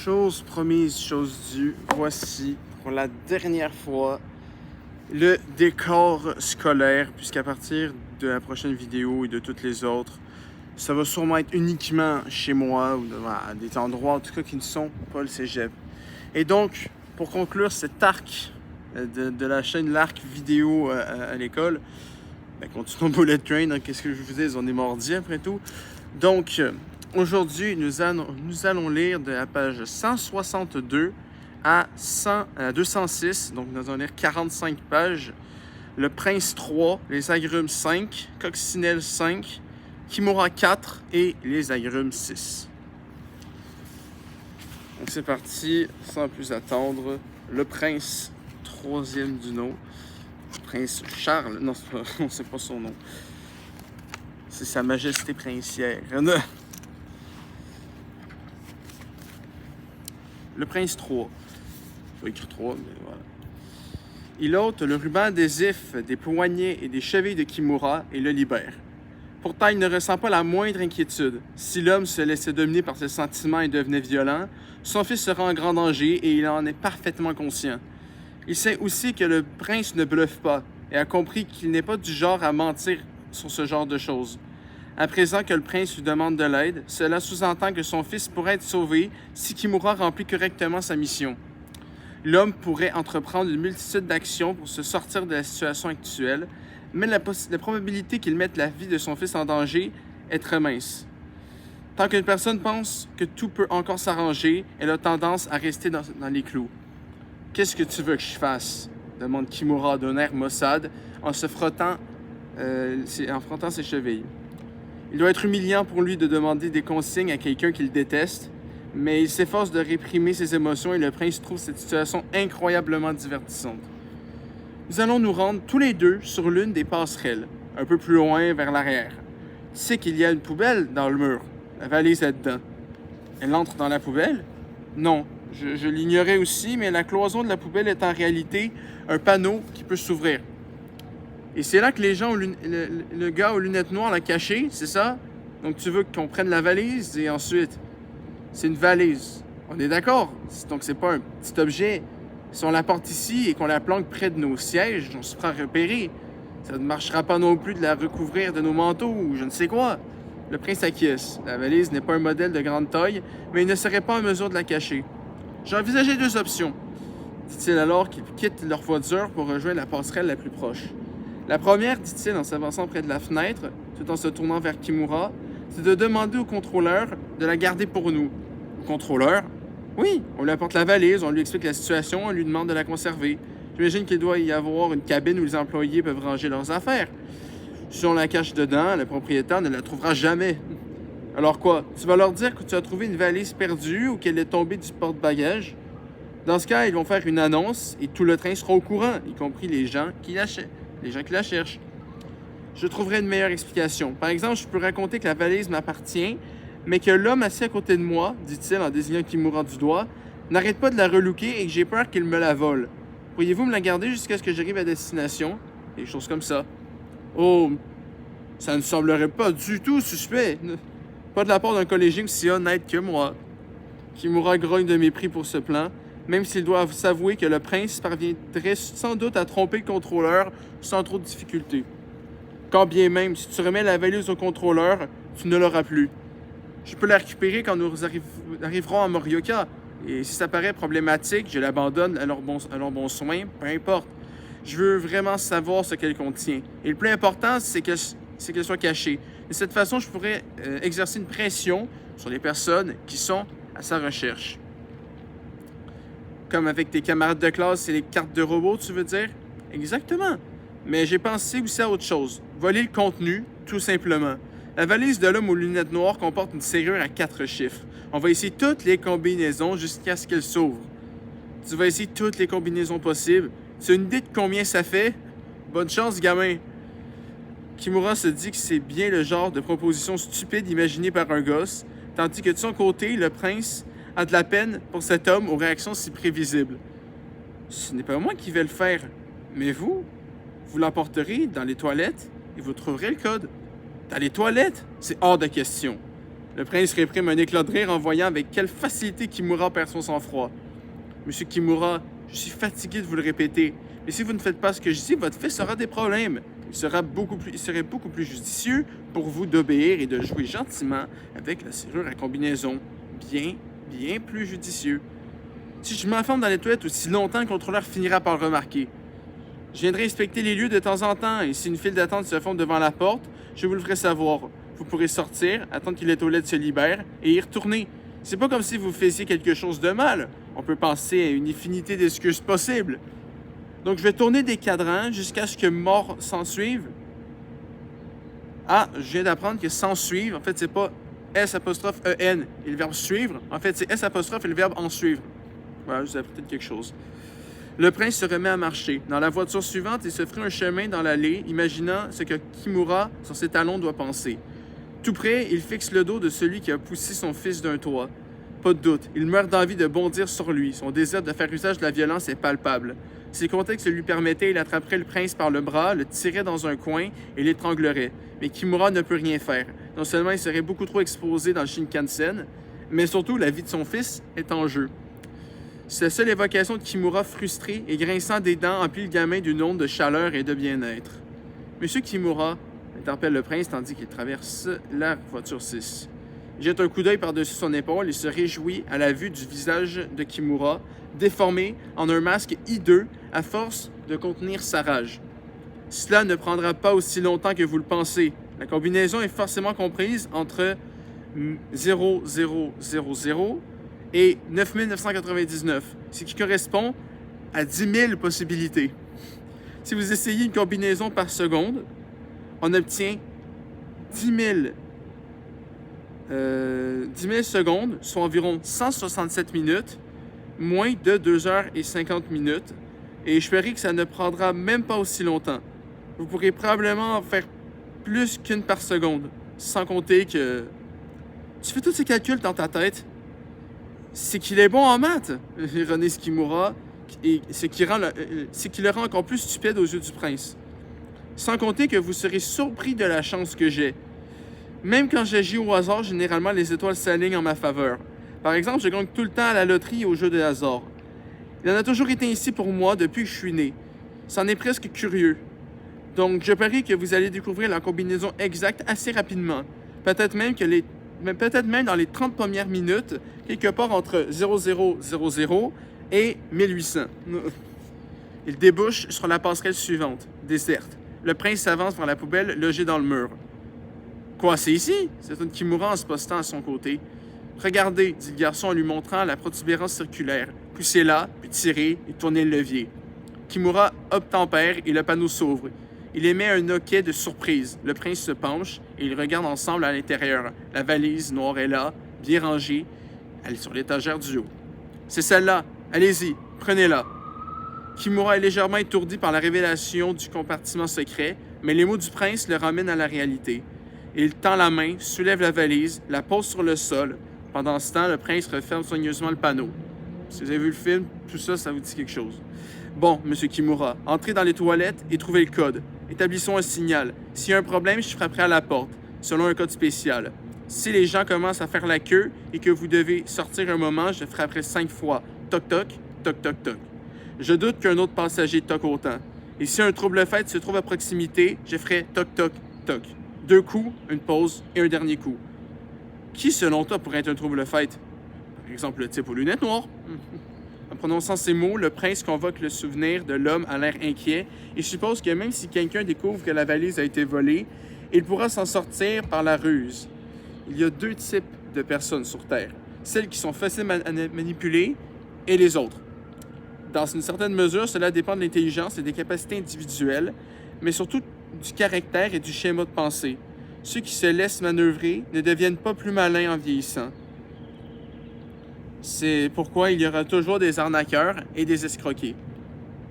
Chose promise, chose due, voici pour la dernière fois le décor scolaire, puisqu'à partir de la prochaine vidéo et de toutes les autres, ça va sûrement être uniquement chez moi ou à des endroits en tout cas qui ne sont pas le cégep. Et donc, pour conclure cet arc de la chaîne L'Arc vidéo à l'école, ben, continuons Bullet Train, hein, qu'est-ce que je vous dis, on est mordi après tout. Donc, aujourd'hui, nous allons lire de la page 162 à 206, donc nous allons lire 45 pages. Le Prince 3, Les Agrumes 5, Coccinelle 5, Kimura 4 et Les Agrumes 6. Donc c'est parti, sans plus attendre. Le Prince, troisième du nom. Prince Charles, non, c'est pas son nom. C'est Sa Majesté Princière. Le Prince 3. Il faut écrire 3, mais voilà. Il ôte le ruban adhésif des poignets et des chevilles de Kimura et le libère. Pourtant, il ne ressent pas la moindre inquiétude. Si l'homme se laissait dominer par ses sentiments et devenait violent, son fils sera en grand danger et il en est parfaitement conscient. Il sait aussi que le prince ne bluffe pas et a compris qu'il n'est pas du genre à mentir sur ce genre de choses. À présent que le prince lui demande de l'aide, cela sous-entend que son fils pourrait être sauvé si Kimura remplit correctement sa mission. L'homme pourrait entreprendre une multitude d'actions pour se sortir de la situation actuelle, mais la probabilité qu'il mette la vie de son fils en danger est très mince. Tant qu'une personne pense que tout peut encore s'arranger, elle a tendance à rester dans les clous. « Qu'est-ce que tu veux que je fasse ?» demande Kimura d'un air maussade en frottant ses chevilles. Il doit être humiliant pour lui de demander des consignes à quelqu'un qu'il déteste, mais il s'efforce de réprimer ses émotions et le prince trouve cette situation incroyablement divertissante. Nous allons nous rendre tous les deux sur l'une des passerelles, un peu plus loin vers l'arrière. Tu sais qu'il y a une poubelle dans le mur. La valise est dedans. Elle entre dans la poubelle? Non, je l'ignorais aussi, mais la cloison de la poubelle est en réalité un panneau qui peut s'ouvrir. Et c'est là que les gens, le gars aux lunettes noires l'a caché, c'est ça? Donc tu veux qu'on prenne la valise et ensuite... C'est une valise. On est d'accord? Donc c'est pas un petit objet. Si on la porte ici et qu'on la planque près de nos sièges, on se fera repérer. Ça ne marchera pas non plus de la recouvrir de nos manteaux ou je ne sais quoi. Le prince acquiesce. La valise n'est pas un modèle de grande taille, mais il ne serait pas en mesure de la cacher. J'ai envisagé deux options, dit-il alors qu'ils quittent leur voiture pour rejoindre la passerelle la plus proche. La première, dit-il en s'avançant près de la fenêtre, tout en se tournant vers Kimura, c'est de demander au contrôleur de la garder pour nous. Au contrôleur? Oui, on lui apporte la valise, on lui explique la situation, on lui demande de la conserver. J'imagine qu'il doit y avoir une cabine où les employés peuvent ranger leurs affaires. Si on la cache dedans, le propriétaire ne la trouvera jamais. Alors quoi? Tu vas leur dire que tu as trouvé une valise perdue ou qu'elle est tombée du porte-bagages? Dans ce cas, ils vont faire une annonce et tout le train sera au courant, y compris les gens qui la cherchent. Je trouverai une meilleure explication. Par exemple, je peux raconter que la valise m'appartient, mais que l'homme assis à côté de moi, dit-il en désignant Kimura du doigt, n'arrête pas de la relooker et que j'ai peur qu'il me la vole. Pourriez-vous me la garder jusqu'à ce que j'arrive à destination? Des choses comme ça. Oh, ça ne semblerait pas du tout suspect. Pas de la part d'un collégien aussi honnête que moi. Kimura grogne de mépris pour ce plan, même s'il doit s'avouer que le prince parviendrait sans doute à tromper le contrôleur sans trop de difficulté. Quand bien même, si tu remets la valise au contrôleur, tu ne l'auras plus. Je peux la récupérer quand nous arriverons à Morioka. Et si ça paraît problématique, je l'abandonne à leur bon soin, peu importe. Je veux vraiment savoir ce qu'elle contient. Et le plus important, c'est qu'elle soit cachée. De cette façon, je pourrais exercer une pression sur les personnes qui sont à sa recherche. Comme avec tes camarades de classe et les cartes de robot, tu veux dire? Exactement. Mais j'ai pensé aussi à autre chose. Voler le contenu, tout simplement. La valise de l'homme aux lunettes noires comporte une serrure à 4 chiffres. On va essayer toutes les combinaisons jusqu'à ce qu'elle s'ouvre. Tu vas essayer toutes les combinaisons possibles. Tu as une idée de combien ça fait? Bonne chance, gamin. Kimura se dit que c'est bien le genre de proposition stupide imaginée par un gosse, tandis que de son côté, le prince a de la peine pour cet homme aux réactions si prévisibles. Ce n'est pas moi qui vais le faire, mais vous? Vous l'emporterez dans les toilettes et vous trouverez le code. Dans les toilettes? C'est hors de question. Le prince réprime un éclat de rire en voyant avec quelle facilité Kimura perd son sang-froid. Monsieur Kimura, je suis fatigué de vous le répéter, mais si vous ne faites pas ce que je dis, votre fils aura des problèmes. Il serait beaucoup plus judicieux pour vous d'obéir et de jouer gentiment avec la serrure à combinaison. Bien plus judicieux. Si je m'enferme dans les toilettes aussi longtemps, le contrôleur finira par le remarquer. Je viendrai inspecter les lieux de temps en temps, et si une file d'attente se forme devant la porte, je vous le ferai savoir. Vous pourrez sortir, attendre que les toilettes se libèrent et y retourner. C'est pas comme si vous faisiez quelque chose de mal. On peut penser à une infinité d'excuses possibles. Donc je vais tourner des cadrans jusqu'à ce que mort s'ensuive. Ah, je viens d'apprendre que s'ensuivre, en fait, c'est pas S'-E-N et le verbe suivre. En fait, c'est S' et le verbe en suivre. Voilà, je vous ai appris peut-être quelque chose. Le prince se remet à marcher. Dans la voiture suivante, il se ferait un chemin dans l'allée, imaginant ce que Kimura, sur ses talons, doit penser. Tout près, il fixe le dos de celui qui a poussé son fils d'un toit. Pas de doute, il meurt d'envie de bondir sur lui. Son désir de faire usage de la violence est palpable. Si le contexte le lui permettait, il attraperait le prince par le bras, le tirerait dans un coin et l'étranglerait. Mais Kimura ne peut rien faire. Non seulement il serait beaucoup trop exposé dans le Shinkansen, mais surtout la vie de son fils est en jeu. C'est la seule évocation de Kimura frustré et grinçant des dents emplit le gamin d'une onde de chaleur et de bien-être. Monsieur Kimura interpelle le prince tandis qu'il traverse la voiture 6. Il jette un coup d'œil par-dessus son épaule et se réjouit à la vue du visage de Kimura, déformé en un masque hideux à force de contenir sa rage. Cela ne prendra pas aussi longtemps que vous le pensez. La combinaison est forcément comprise entre 0000 et 9999, ce qui correspond à 10 000 possibilités. Si vous essayez une combinaison par seconde, on obtient 10 000 secondes, soit environ 167 minutes, moins de 2 heures et 50 minutes, et je parie que ça ne prendra même pas aussi longtemps. Vous pourrez probablement en faire plus qu'une par seconde, sans compter que tu fais tous ces calculs dans ta tête. C'est qu'il est bon en maths, ironise Kimura, et ce qui le rend encore plus stupide aux yeux du prince. Sans compter que vous serez surpris de la chance que j'ai. Même quand j'agis au hasard, généralement les étoiles s'alignent en ma faveur. Par exemple, je gagne tout le temps à la loterie et aux jeux de hasard. Il en a toujours été ainsi pour moi depuis que je suis né. C'en est presque curieux. Donc, je parie que vous allez découvrir la combinaison exacte assez rapidement. Peut-être même dans les 30 premières minutes, quelque part entre 0000 et 1800. Il débouche sur la passerelle suivante, déserte. Le prince s'avance vers la poubelle logée dans le mur. « Quoi, c'est ici? » C'est une Kimura en se postant à son côté. « Regardez, » dit le garçon en lui montrant la protubérance circulaire. Poussez-la, puis tirez et tournez le levier. Kimura obtempère et le panneau s'ouvre. Il émet un hoquet de surprise. Le prince se penche et ils regardent ensemble à l'intérieur. La valise noire est là, bien rangée. Elle est sur l'étagère du haut. « C'est celle-là. Allez-y, prenez-la. » Kimura est légèrement étourdi par la révélation du compartiment secret, mais les mots du prince le ramènent à la réalité. Il tend la main, soulève la valise, la pose sur le sol. Pendant ce temps, le prince referme soigneusement le panneau. Si vous avez vu le film, tout ça, ça vous dit quelque chose. Bon, monsieur Kimura, entrez dans les toilettes et trouvez le code. Établissons un signal. S'il y a un problème, je frapperai à la porte, selon un code spécial. Si les gens commencent à faire la queue et que vous devez sortir un moment, je frapperai 5 fois. Toc toc, toc toc toc. Je doute qu'un autre passager toque autant. Et si un trouble fait se trouve à proximité, je ferai toc toc toc. 2 coups, une pause et un dernier coup. Qui, selon toi, pourrait être un trouble fait? Par exemple, le type aux lunettes noires. En prononçant ces mots, le prince convoque le souvenir de l'homme à l'air inquiet et suppose que même si quelqu'un découvre que la valise a été volée, il pourra s'en sortir par la ruse. Il y a 2 types de personnes sur Terre. Celles qui sont faciles à manipuler et les autres. Dans une certaine mesure, cela dépend de l'intelligence et des capacités individuelles, mais surtout du caractère et du schéma de pensée. Ceux qui se laissent manœuvrer ne deviennent pas plus malins en vieillissant. C'est pourquoi il y aura toujours des arnaqueurs et des escroqués.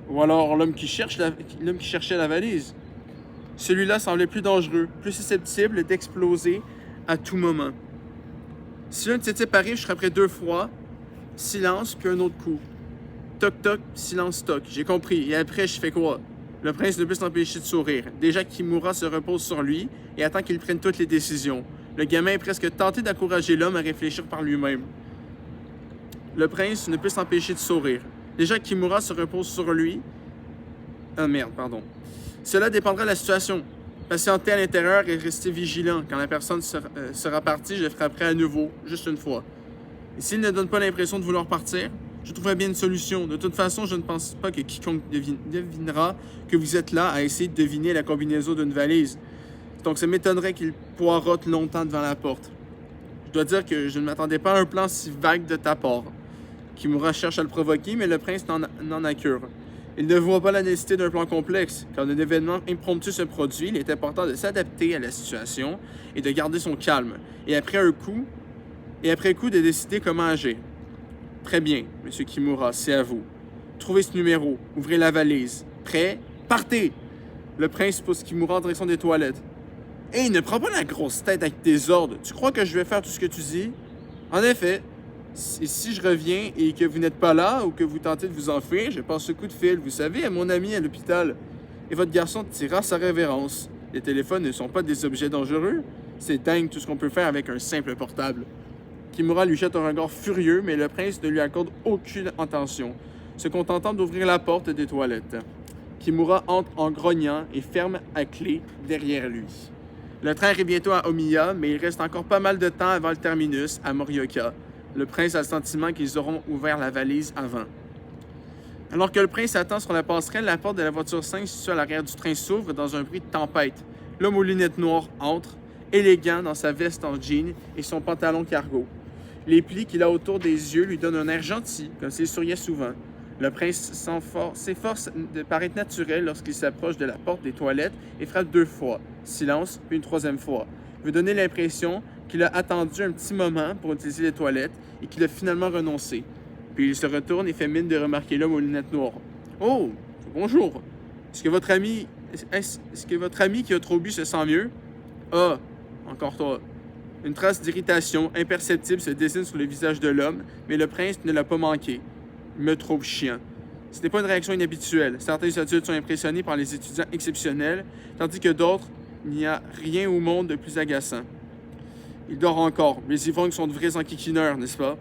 Ou alors l'homme qui cherchait la valise. Celui-là semblait plus dangereux, plus susceptible d'exploser à tout moment. Si l'un de ces types arrive, je frapperai 2 fois, silence, puis un autre coup. Toc toc, silence toc. J'ai compris. Et après, je fais quoi? Le prince ne peut s'empêcher de sourire. Déjà Kimura se repose sur lui et attend qu'il prenne toutes les décisions. Le gamin est presque tenté d'encourager l'homme à réfléchir par lui-même. Le prince ne peut s'empêcher de sourire. Déjà, Kimura se repose sur lui. Ah merde, pardon. Cela dépendra de la situation. Patienter à l'intérieur et rester vigilant. Quand la personne sera partie, je frapperai à nouveau, juste une fois. Et s'il ne donne pas l'impression de vouloir partir, je trouverai bien une solution. De toute façon, je ne pense pas que quiconque devinera que vous êtes là à essayer de deviner la combinaison d'une valise. Donc, ça m'étonnerait qu'il poirote longtemps devant la porte. Je dois dire que je ne m'attendais pas à un plan si vague de ta part. Kimura cherche à le provoquer, mais le prince n'en a cure. Il ne voit pas la nécessité d'un plan complexe. Quand un événement impromptu se produit, il est important de s'adapter à la situation et de garder son calme. Et après coup, de décider comment agir. Très bien, Monsieur Kimura, c'est à vous. Trouvez ce numéro, ouvrez la valise. Prêt? Partez! Le prince pousse Kimura en direction des toilettes. Hey, ne prends pas la grosse tête avec tes ordres. Tu crois que je vais faire tout ce que tu dis? En effet, si je reviens et que vous n'êtes pas là ou que vous tentez de vous enfuir, je passe ce coup de fil, vous savez, à mon ami à l'hôpital. Et votre garçon tirera sa révérence. Les téléphones ne sont pas des objets dangereux. C'est dingue tout ce qu'on peut faire avec un simple portable. Kimura lui jette un regard furieux, mais le prince ne lui accorde aucune attention, se contentant d'ouvrir la porte des toilettes. Kimura entre en grognant et ferme à clé derrière lui. Le train arrive bientôt à Omiya, mais il reste encore pas mal de temps avant le terminus, à Morioka. Le prince a le sentiment qu'ils auront ouvert la valise avant. Alors que le prince attend sur la passerelle, la porte de la voiture 5 située à l'arrière du train s'ouvre dans un bruit de tempête. L'homme aux lunettes noires entre, élégant dans sa veste en jean et son pantalon cargo. Les plis qu'il a autour des yeux lui donnent un air gentil, comme s'il souriait souvent. Le prince s'efforce de paraître naturel lorsqu'il s'approche de la porte des toilettes et frappe 2 fois. Silence, puis une 3e fois. Il veut donner l'impression qu'il a attendu un petit moment pour utiliser les toilettes et qu'il a finalement renoncé. Puis il se retourne et fait mine de remarquer l'homme aux lunettes noires. « Oh, bonjour! Est-ce que votre ami qui a trop bu se sent mieux? »« Ah, encore toi. » Une trace d'irritation imperceptible se dessine sur le visage de l'homme, mais le prince ne l'a pas manqué. Il me trouve chiant. Ce n'est pas une réaction inhabituelle. Certains adultes sont impressionnés par les étudiants exceptionnels, tandis que d'autres, il n'y a rien au monde de plus agaçant. Il dort encore. Les ivrognes sont de vrais enquiquineurs, n'est-ce pas?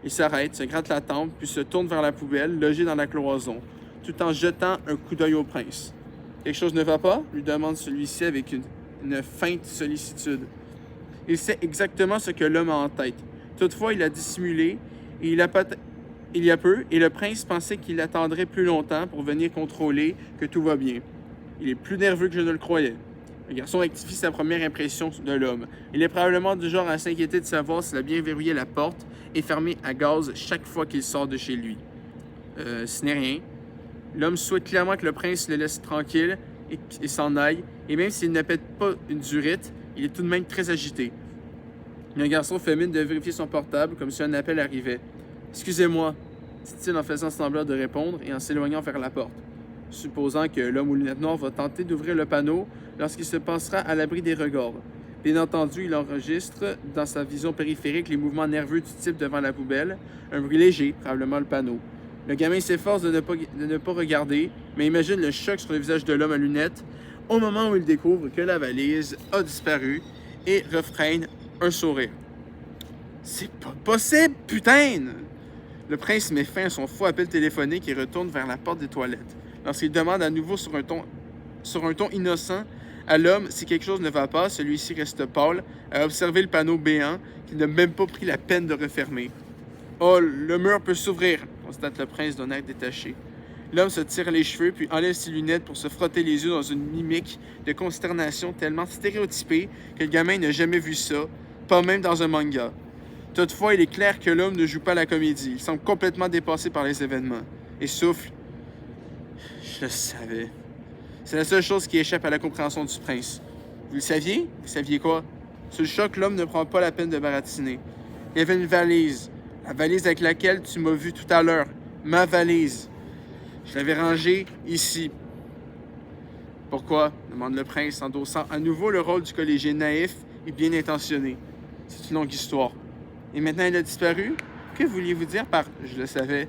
Il s'arrête, se gratte la tempe, puis se tourne vers la poubelle, logée dans la cloison, tout en jetant un coup d'œil au prince. « Quelque chose ne va pas? » lui demande celui-ci avec une feinte sollicitude. Il sait exactement ce que l'homme a en tête. Toutefois, il a dissimulé, et il y a peu, et le prince pensait qu'il attendrait plus longtemps pour venir contrôler que tout va bien. Il est plus nerveux que je ne le croyais. Le garçon rectifie sa première impression de l'homme. Il est probablement du genre à s'inquiéter de savoir s'il a bien verrouillé la porte et fermé à gaz chaque fois qu'il sort de chez lui. Ce n'est rien. L'homme souhaite clairement que le prince le laisse tranquille et s'en aille, et même s'il ne pète pas une durite, il est tout de même très agité. Le garçon fait mine de vérifier son portable comme si un appel arrivait. « Excusez-moi », dit-il en faisant semblant de répondre et en s'éloignant vers la porte, supposant que l'homme aux lunettes noires va tenter d'ouvrir le panneau lorsqu'il se passera à l'abri des regards. Bien entendu, il enregistre dans sa vision périphérique les mouvements nerveux du type devant la poubelle, un bruit léger, probablement le panneau. Le gamin s'efforce de ne pas regarder, mais imagine le choc sur le visage de l'homme à lunettes au moment où il découvre que la valise a disparu et refraine un sourire. « C'est pas possible, putain! » Le prince met fin à son faux appel téléphonique et retourne vers la porte des toilettes. Lorsqu'il demande à nouveau sur un ton innocent à l'homme si quelque chose ne va pas, celui-ci reste pâle, à observer le panneau béant qu'il n'a même pas pris la peine de refermer. « Oh, le mur peut s'ouvrir », constate le prince d'un air détaché. L'homme se tire les cheveux puis enlève ses lunettes pour se frotter les yeux dans une mimique de consternation tellement stéréotypée que le gamin n'a jamais vu ça, pas même dans un manga. Toutefois, il est clair que l'homme ne joue pas la comédie. Il semble complètement dépassé par les événements. Et souffle. « Je le savais. » C'est la seule chose qui échappe à la compréhension du prince. « Vous le saviez? Vous saviez quoi? » Sous le choc, l'homme ne prend pas la peine de baratiner. Il y avait une valise. La valise avec laquelle tu m'as vu tout à l'heure. Ma valise. Je l'avais rangée ici. « Pourquoi? » demande le prince, endossant à nouveau le rôle du collégien naïf et bien intentionné. C'est une longue histoire. Et maintenant, elle a disparu? Que vouliez-vous dire par « je le savais » ?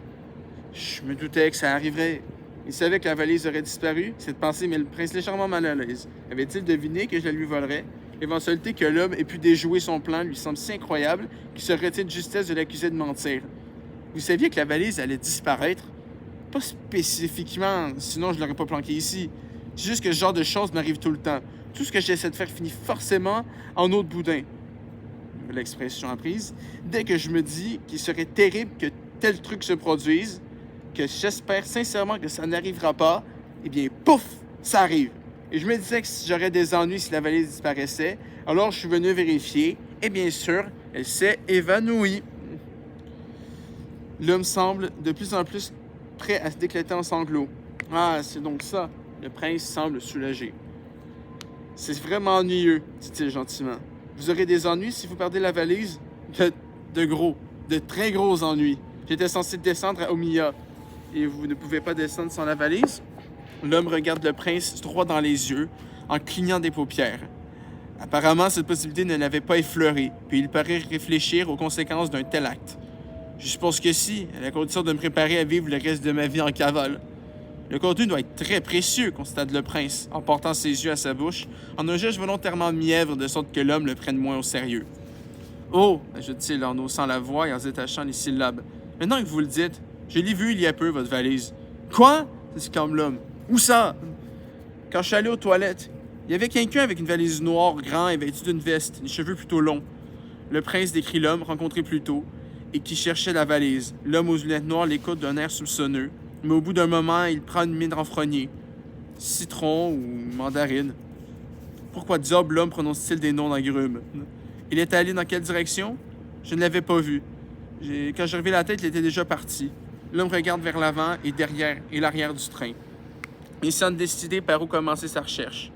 Je me doutais que ça arriverait. Il savait que la valise aurait disparu. Cette pensée met le prince légèrement mal à l'aise. Avait-il deviné que je la lui volerais? L'éventualité que l'homme ait pu déjouer son plan lui semble si incroyable qu'il se retient de justesse de l'accuser de mentir. Vous saviez que la valise allait disparaître? Pas spécifiquement, sinon je l'aurais pas planqué ici. C'est juste que ce genre de choses m'arrive tout le temps. Tout ce que j'essaie de faire finit forcément en eau de boudin. L'expression apprise. Dès que je me dis qu'il serait terrible que tel truc se produise, que j'espère sincèrement que ça n'arrivera pas, eh bien, pouf, ça arrive. Et je me disais que j'aurais des ennuis si la valise disparaissait, alors je suis venu vérifier, et bien sûr, elle s'est évanouie. L'homme semble de plus en plus prêt à se déclater en sanglots. Ah, c'est donc ça. Le prince semble soulagé. C'est vraiment ennuyeux, dit-il gentiment. Vous aurez des ennuis si vous perdez la valise? De très gros ennuis. J'étais censé descendre à Omiya. Et vous ne pouvez pas descendre sans la valise? L'homme regarde le prince droit dans les yeux, en clignant des paupières. Apparemment, cette possibilité ne l'avait pas effleuré, puis il paraît réfléchir aux conséquences d'un tel acte. Je suppose que si, à la condition de me préparer à vivre le reste de ma vie en cavale. Le contenu doit être très précieux, constate le prince, en portant ses yeux à sa bouche, en un geste volontairement mièvre, de sorte que l'homme le prenne moins au sérieux. Oh, ajoute-t-il en haussant la voix et en détachant les syllabes. Maintenant que vous le dites, je l'ai vu il y a peu, votre valise. Quoi? s'exclame l'homme. Où ça? Quand je suis allé aux toilettes, il y avait quelqu'un avec une valise noire, grand et vêtu d'une veste, les cheveux plutôt longs. Le prince décrit l'homme rencontré plus tôt et qui cherchait la valise. L'homme aux lunettes noires l'écoute d'un air soupçonneux, mais au bout d'un moment, il prend une mine renfrognée. Citron ou mandarine. Pourquoi diable l'homme prononce-t-il des noms d'agrumes? Il est allé dans quelle direction? Je ne l'avais pas vu. Quand j'ai levé la tête, il était déjà parti. L'homme regarde vers l'avant et l'arrière du train. Il semble décidé par où commencer sa recherche.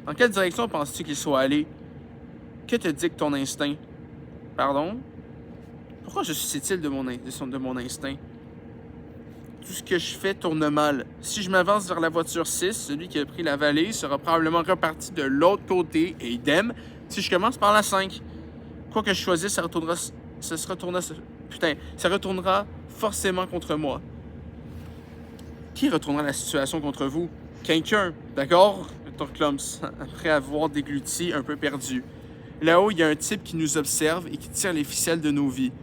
Dans quelle direction penses-tu qu'il soit allé? Que te dicte ton instinct? Pardon? Pourquoi je suscite-t-il de mon instinct? Tout ce que je fais tourne mal. Si je m'avance vers la voiture 6, celui qui a pris la valise sera probablement reparti de l'autre côté, et idem, si je commence par la 5. Quoi que je choisisse, ça retournera forcément contre moi. Qui retournera la situation contre vous? Quelqu'un, d'accord? Torclums, après avoir dégluti, un peu perdu. Là-haut, il y a un type qui nous observe et qui tire les ficelles de nos vies.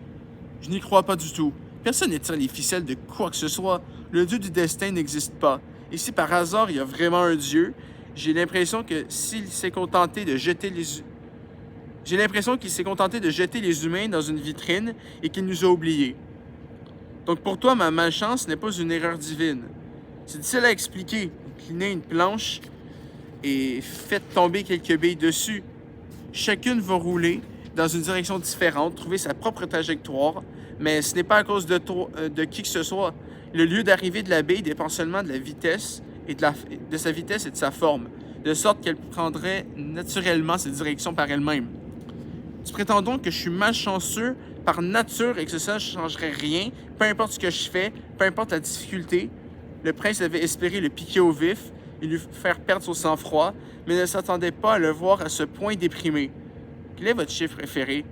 Je n'y crois pas du tout. Personne ne tire les ficelles de quoi que ce soit. Le dieu du destin n'existe pas. Et si par hasard il y a vraiment un dieu, j'ai l'impression qu'il s'est contenté de jeter les humains dans une vitrine et qu'il nous a oubliés. Donc pour toi, ma malchance n'est pas une erreur divine. C'est difficile à expliquer. Inclinez une planche et faites tomber quelques billes dessus. Chacune va rouler dans une direction différente, trouver sa propre trajectoire, mais ce n'est pas à cause de qui que ce soit. Le lieu d'arrivée de la bille dépend seulement de la vitesse et de sa vitesse et de sa forme, de sorte qu'elle prendrait naturellement cette direction par elle-même. Tu prétends donc que je suis malchanceux par nature et que ça ne changerait rien, peu importe ce que je fais, peu importe la difficulté. Le prince avait espéré le piquer au vif et lui faire perdre son sang-froid, mais ne s'attendait pas à le voir à ce point déprimé. Quel est votre chiffre préféré?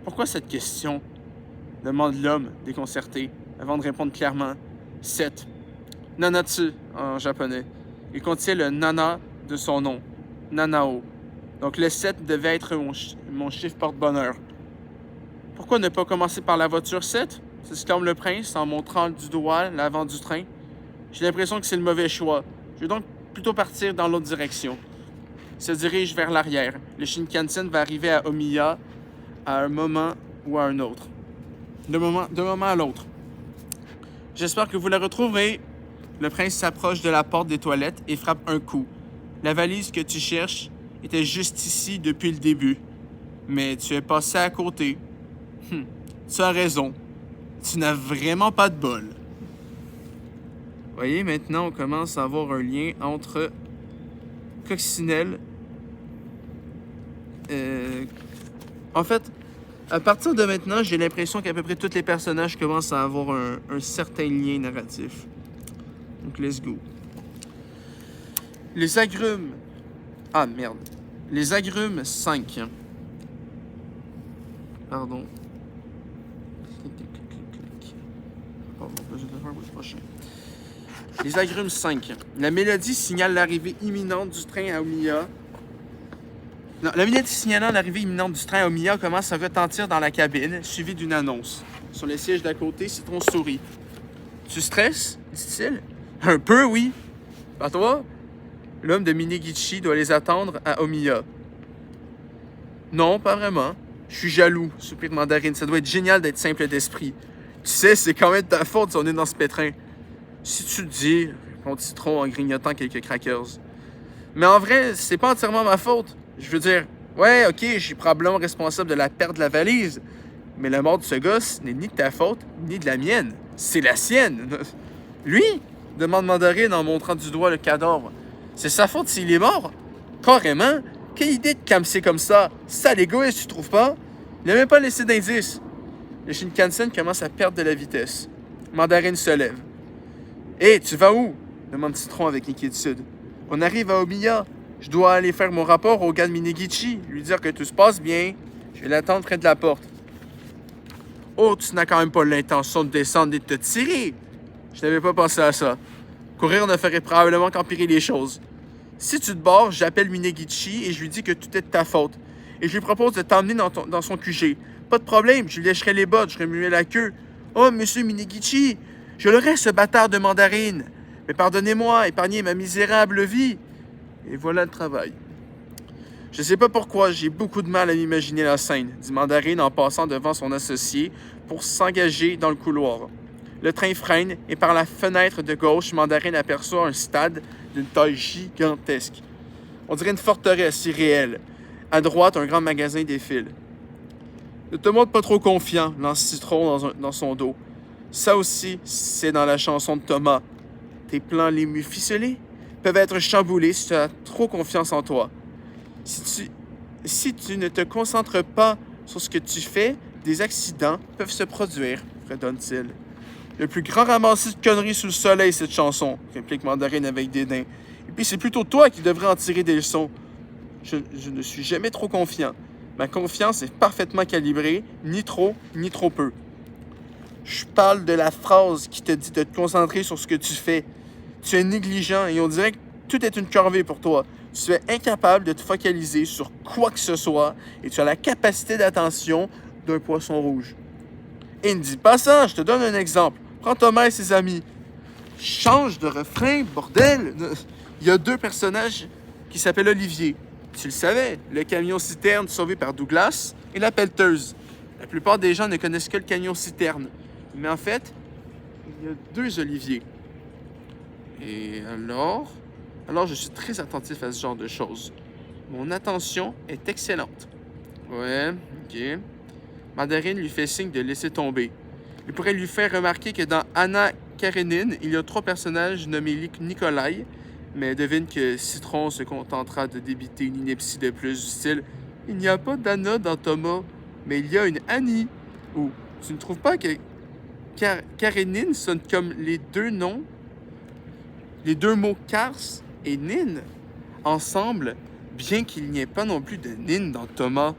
Pourquoi cette question? Demande l'homme, déconcerté, avant de répondre clairement. 7. Nanatsu, en japonais. Il contient le nana de son nom, Nanao. Donc le 7 devait être mon chiffre porte-bonheur. Pourquoi ne pas commencer par la voiture 7? S'exclame le prince en montrant du doigt l'avant du train. J'ai l'impression que c'est le mauvais choix. Je vais donc plutôt partir dans l'autre direction. Il se dirige vers l'arrière. Le Shinkansen va arriver à Omiya à un moment ou à un autre. D'un moment à l'autre. J'espère que vous la retrouverez. Le prince s'approche de la porte des toilettes et frappe un coup. La valise que tu cherches était juste ici depuis le début. Mais tu es passé à côté. Tu as raison. Tu n'as vraiment pas de bol. Vous voyez, maintenant, on commence à avoir un lien entre Coccinelle. En fait, à partir de maintenant, j'ai l'impression qu'à peu près tous les personnages commencent à avoir un certain lien narratif. Donc, let's go. Les agrumes. Ah, merde. Les agrumes 5. Pardon. Les agrumes 5. La mélodie signale l'arrivée imminente du train à Omiya. Non, la minute signalant l'arrivée imminente du train, Omiya commence à retentir dans la cabine, suivi d'une annonce. Sur le siège d'à côté, Citron sourit. « Tu stresses? » dit-il. « Un peu, oui. »« Pas toi? » L'homme de Minegichi doit les attendre à Omiya. « Non, pas vraiment. Je suis jaloux, soupire Mandarine. Ça doit être génial d'être simple d'esprit. Tu sais, c'est quand même de ta faute si on est dans ce pétrin. »« Si tu le dis, » répond Citron en grignotant quelques crackers. « Mais en vrai, c'est pas entièrement ma faute. Je veux dire, ouais, ok, je suis probablement responsable de la perte de la valise. Mais la mort de ce gosse n'est ni de ta faute, ni de la mienne. C'est la sienne. »« Lui? » demande Mandarine en montrant du doigt le cadavre. « C'est sa faute s'il est mort? Carrément? Quelle idée de camser comme ça? Sale égoïste, tu trouves pas? Il n'a même pas laissé d'indice. » Le Shinkansen commence à perdre de la vitesse. Mandarine se lève. « Hé, tu vas où? » demande Citron avec inquiétude. « On arrive à Omiya. Je dois aller faire mon rapport au gars de Minegichi, lui dire que tout se passe bien. Je vais l'attendre près de la porte. »« Oh, tu n'as quand même pas l'intention de descendre et de te tirer. » Je n'avais pas pensé à ça. Courir ne ferait probablement qu'empirer les choses. Si tu te barres, j'appelle Minegichi et je lui dis que tout est de ta faute. Et je lui propose de t'emmener dans son QG. Pas de problème, je lui lècherai les bottes, je remuerai la queue. Oh, monsieur Minegichi, je l'aurais ce bâtard de Mandarine. Mais pardonnez-moi, épargnez ma misérable vie. Et voilà le travail. Je sais pas pourquoi, j'ai beaucoup de mal à m'imaginer la scène, dit Mandarine en passant devant son associé pour s'engager dans le couloir. Le train freine et par la fenêtre de gauche, Mandarine aperçoit un stade d'une taille gigantesque. On dirait une forteresse irréelle. À droite, un grand magasin défile. Ne te montre pas trop confiant, lance Citron dans son dos. Ça aussi, c'est dans la chanson de Thomas. Tes plans les mieux ficelés peuvent être chamboulés si tu as trop confiance en toi. Si tu ne te concentres pas sur ce que tu fais, des accidents peuvent se produire, redonne-t-il. Le plus grand ramassis de conneries sous le soleil, cette chanson, réplique Mandarine avec dédain. Et puis c'est plutôt toi qui devrais en tirer des leçons. Je ne suis jamais trop confiant. Ma confiance est parfaitement calibrée, ni trop peu. Je parle de la phrase qui te dit de te concentrer sur ce que tu fais. Tu es négligent et on dirait que tout est une corvée pour toi. Tu es incapable de te focaliser sur quoi que ce soit et tu as la capacité d'attention d'un poisson rouge. Et ne dis pas ça, je te donne un exemple. Prends Thomas et ses amis. Change de refrain, bordel! Il y a deux personnages qui s'appellent Olivier. Tu le savais, le camion-citerne sauvé par Douglas et la pelleteuse. La plupart des gens ne connaissent que le camion-citerne. Mais en fait, il y a deux Olivier. Et alors je suis très attentif à ce genre de choses. Mon attention est excellente. Ouais, ok. Mandarine lui fait signe de laisser tomber. Il pourrait lui faire remarquer que dans Anna Karenine, il y a 3 personnages nommés Nikolai, mais devine que Citron se contentera de débiter une ineptie de plus du style « Il n'y a pas d'Anna dans Thomas, mais il y a une Annie. » Ou « Tu ne trouves pas que Karenine sonne comme les deux noms, les deux mots Kars et Nin ensemble, bien qu'il n'y ait pas non plus de Nin dans Thomas. »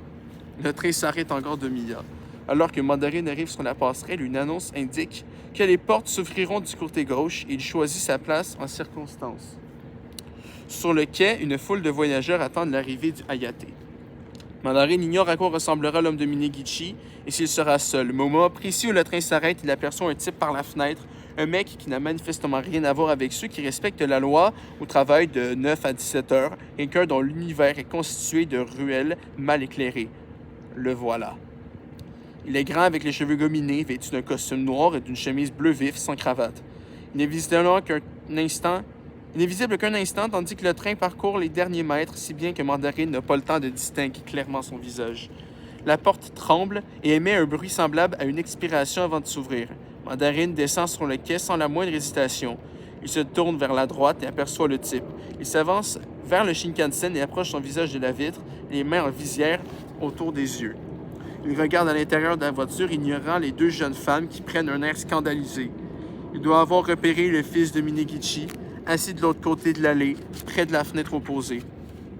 Le train s'arrête encore demi-heure. Alors que Mandarine arrive sur la passerelle, une annonce indique que les portes s'ouvriront du côté gauche et il choisit sa place en circonstance. Sur le quai, une foule de voyageurs attendent l'arrivée du Hayate. Mandarine ignore à quoi ressemblera l'homme de Minegichi et s'il sera seul. Mais au moment précis où le train s'arrête, il aperçoit un type par la fenêtre, un mec qui n'a manifestement rien à voir avec ceux qui respectent la loi au travail de 9 à 17 heures, quelqu'un dont l'univers est constitué de ruelles mal éclairées. Le voilà. Il est grand avec les cheveux gominés, vêtu d'un costume noir et d'une chemise bleu vif sans cravate. Il n'est visible qu'un instant, tandis que le train parcourt les derniers mètres, si bien que Mandarine n'a pas le temps de distinguer clairement son visage. La porte tremble et émet un bruit semblable à une expiration avant de s'ouvrir. Mandarine descend sur le quai sans la moindre hésitation. Il se tourne vers la droite et aperçoit le type. Il s'avance vers le Shinkansen et approche son visage de la vitre, les mains en visière autour des yeux. Il regarde à l'intérieur de la voiture, ignorant les 2 jeunes femmes qui prennent un air scandalisé. Il doit avoir repéré le fils de Minegichi, assis de l'autre côté de l'allée, près de la fenêtre opposée.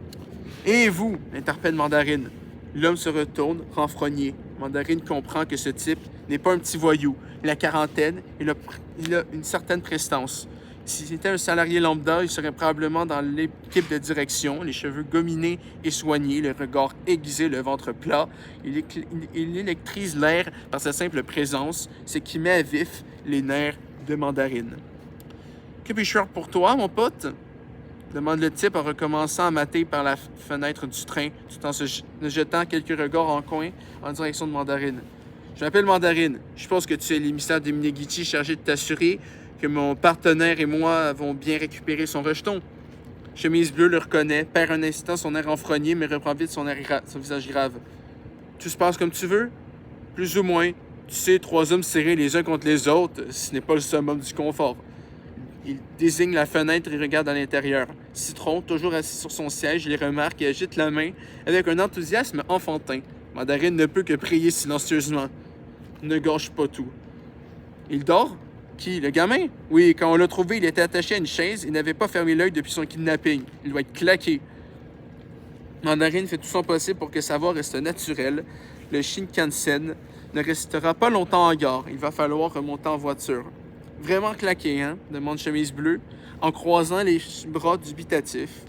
« Et vous » interpelle Mandarine. L'homme se retourne, renfrogné. Mandarine comprend que ce type n'est pas un petit voyou. Il a la quarantaine, il a une certaine prestance. S'il était un salarié lambda, il serait probablement dans l'équipe de direction, les cheveux gominés et soignés, le regard aiguisé, le ventre plat. Il électrise l'air par sa simple présence, ce qui met à vif les nerfs de Mandarine. « Que puis-je faire pour toi, mon pote? » demande le type en recommençant à mater par la fenêtre du train, tout en se jetant quelques regards en coin en direction de Mandarine. « Je m'appelle Mandarine. Je suppose que tu es l'émissaire de Minegichi chargé de t'assurer que mon partenaire et moi avons bien récupéré son rejeton. » Chemise bleue le reconnaît, perd un instant son air enfrogné, mais reprend vite son visage grave. « Tout se passe comme tu veux? » Plus ou moins. Tu sais, 3 hommes serrés les uns contre les autres, ce n'est pas le summum du confort. Il désigne la fenêtre et regarde à l'intérieur. Citron, toujours assis sur son siège, les remarque et agite la main avec un enthousiasme enfantin. Mandarine ne peut que prier silencieusement. Ne gâche pas tout. Il dort? Qui? Le gamin? Oui, quand on l'a trouvé, il était attaché à une chaise et n'avait pas fermé l'œil depuis son kidnapping. Il doit être claqué. Mandarine fait tout son possible pour que sa voix reste naturelle. Le Shinkansen ne restera pas longtemps en gare. Il va falloir remonter en voiture. Vraiment claqué, hein? Demande Chemise bleue, en croisant les bras dubitatifs,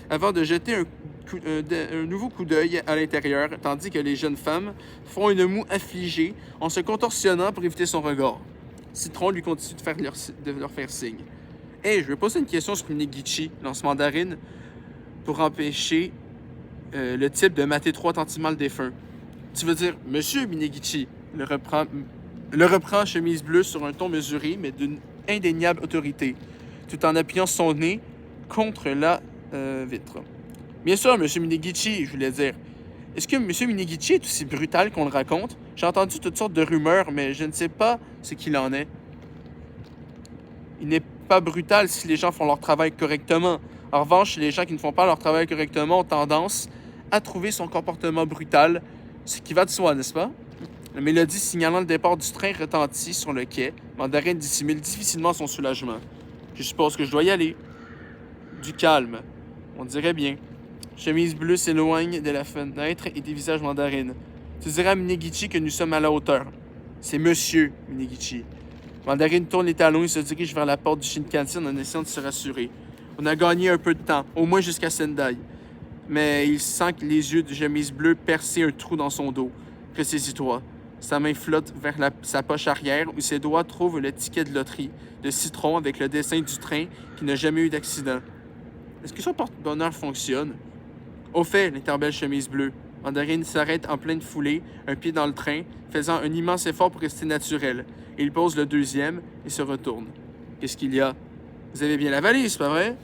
avant de jeter un nouveau coup d'œil à l'intérieur, tandis que les jeunes femmes font une moue affligée en se contorsionnant pour éviter son regard. Citron lui continue de leur faire signe. « Hey, je vais poser une question sur Minegichi, lance Mandarine, pour empêcher le type de mater 3 tantiments le défunt. Tu veux dire, Monsieur Minegichi, le reprend Chemise bleue sur un ton mesuré, mais d'une indéniable autorité, tout en appuyant son nez contre la vitre. Bien sûr, Monsieur Minegichi, je voulais dire. Est-ce que Monsieur Minegichi est aussi brutal qu'on le raconte? J'ai entendu toutes sortes de rumeurs, mais je ne sais pas ce qu'il en est. Il n'est pas brutal si les gens font leur travail correctement. En revanche, les gens qui ne font pas leur travail correctement ont tendance à trouver son comportement brutal, ce qui va de soi, n'est-ce pas? La mélodie signalant le départ du train retentit sur le quai. Mandarine dissimule difficilement son soulagement. Je suppose que je dois y aller. Du calme, on dirait bien. Chemise bleue s'éloigne de la fenêtre et dévisage Mandarine. Tu diras à Minegichi que nous sommes à la hauteur. C'est Monsieur Minegichi. Mandarine tourne les talons et se dirige vers la porte du Shinkansen en essayant de se rassurer. On a gagné un peu de temps, au moins jusqu'à Sendai. Mais il sent que les yeux de Chemise bleue percer un trou dans son dos. Ressaisis-toi. Sa main flotte vers sa poche arrière où ses doigts trouvent le ticket de loterie de Citron avec le dessin du train qui n'a jamais eu d'accident. Est-ce que son porte-bonheur fonctionne? Au fait, l'interpelle Chemise bleue. Mandarine s'arrête en pleine foulée, un pied dans le train, faisant un immense effort pour rester naturel. Il pose le deuxième et se retourne. Qu'est-ce qu'il y a? Vous avez bien la valise, pas vrai?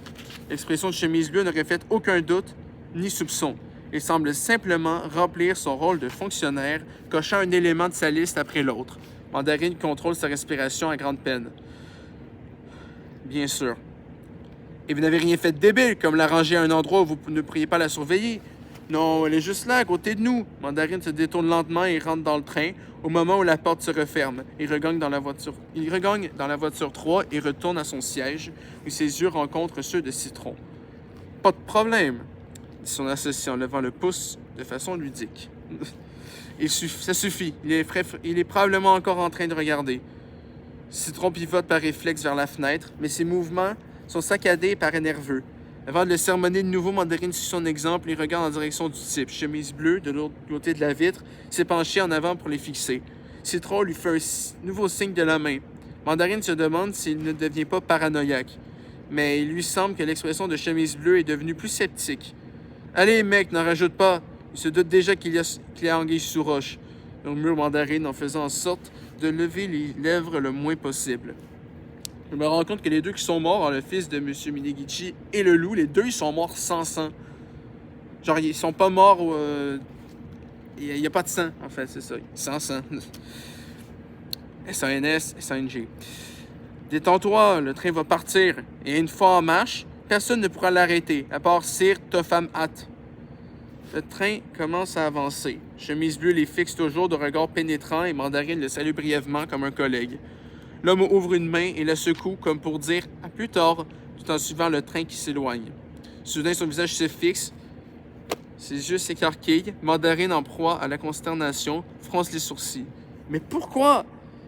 L'expression de Chemise bleue ne reflète aucun doute ni soupçon. Il semble simplement remplir son rôle de fonctionnaire, cochant un élément de sa liste après l'autre. Mandarine contrôle sa respiration à grande peine. Bien sûr. Et vous n'avez rien fait de débile, comme la ranger à un endroit où vous ne pourriez pas la surveiller. Non, elle est juste là, à côté de nous. Mandarine se détourne lentement et rentre dans le train au moment où la porte se referme. Il regagne dans la voiture 3 et retourne à son siège, où ses yeux rencontrent ceux de Citron. Pas de problème, dit son associé en levant le pouce de façon ludique. Ça suffit. Il est probablement encore en train de regarder. Citron pivote par réflexe vers la fenêtre, mais ses mouvements sont saccadés et paraît nerveux. Avant de le sermonner de nouveau, Mandarine suit son exemple et regarde en direction du type. Chemise bleue, de l'autre côté de la vitre, s'est penché en avant pour les fixer. Citron lui fait un nouveau signe de la main. Mandarine se demande s'il ne devient pas paranoïaque. Mais il lui semble que l'expression de Chemise bleue est devenue plus sceptique. « Allez, mec, n'en rajoute pas. Il se doute déjà qu'il y a anguille sous roche. » murmure Mandarine en faisant en sorte de lever les lèvres le moins possible. Je me rends compte que les deux qui sont morts, le fils de M. Minegichi et le loup, les deux, ils sont morts sans sang. Genre, ils sont pas morts... Il n'y a pas de sang, en fait, c'est ça. Sans sang. S-A-N-S, S-A-N-G. Détends-toi, le train va partir. Et une fois en marche, personne ne pourra l'arrêter, à part Sir Topham Hatt. Le train commence à avancer. Chemise bleue les fixe toujours de regard pénétrant et Mandarine le salue brièvement comme un collègue. L'homme ouvre une main et la secoue comme pour dire « à plus tard », tout en suivant le train qui s'éloigne. Soudain, son visage se fixe, ses yeux s'écarquillent. Mandarine, en proie à la consternation, fronce les sourcils. « Mais pourquoi?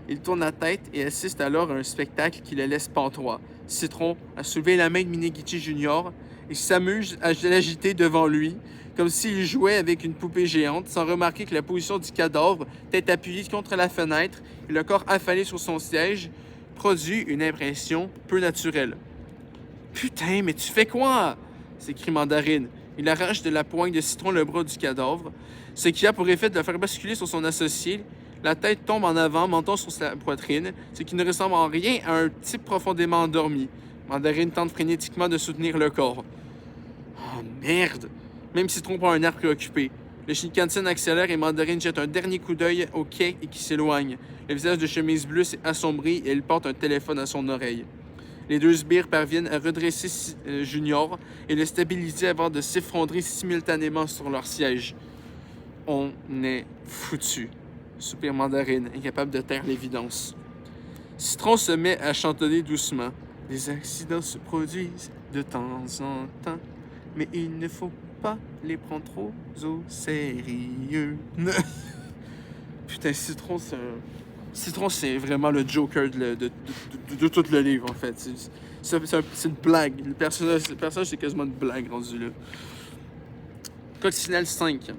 Il tourne la tête et assiste alors à un spectacle qui le laisse pantois. Citron a soulevé la main de Minegichi Junior et s'amuse à l'agiter devant lui, comme s'il jouait avec une poupée géante, sans remarquer que la position du cadavre, tête appuyée contre la fenêtre et le corps affalé sur son siège, produit une impression peu naturelle. « Putain, mais tu fais quoi? » s'écrie Mandarine. Il arrache de la poigne de Citron le bras du cadavre, ce qui a pour effet de le faire basculer sur son associé. La tête tombe en avant, menton sur sa poitrine, ce qui ne ressemble en rien à un type profondément endormi. Mandarine tente frénétiquement de soutenir le corps. Oh merde! Même Citron prend un air préoccupé. Le Shinkansen accélère et Mandarine jette un dernier coup d'œil au quai et qui s'éloigne. Le visage de Chemise Bleue s'est assombri et il porte un téléphone à son oreille. Les deux sbires parviennent à redresser Junior et le stabiliser avant de s'effondrer simultanément sur leur siège. On est foutu, soupire Mandarine, incapable de taire l'évidence. Citron se met à chantonner doucement. Les accidents se produisent de temps en temps, mais il ne faut pas les prendre trop au sérieux. Putain, Citron, c'est vraiment le Joker de tout le livre, en fait. C'est une blague. Le personnage, c'est quasiment une blague rendu là. Coccinelle 5.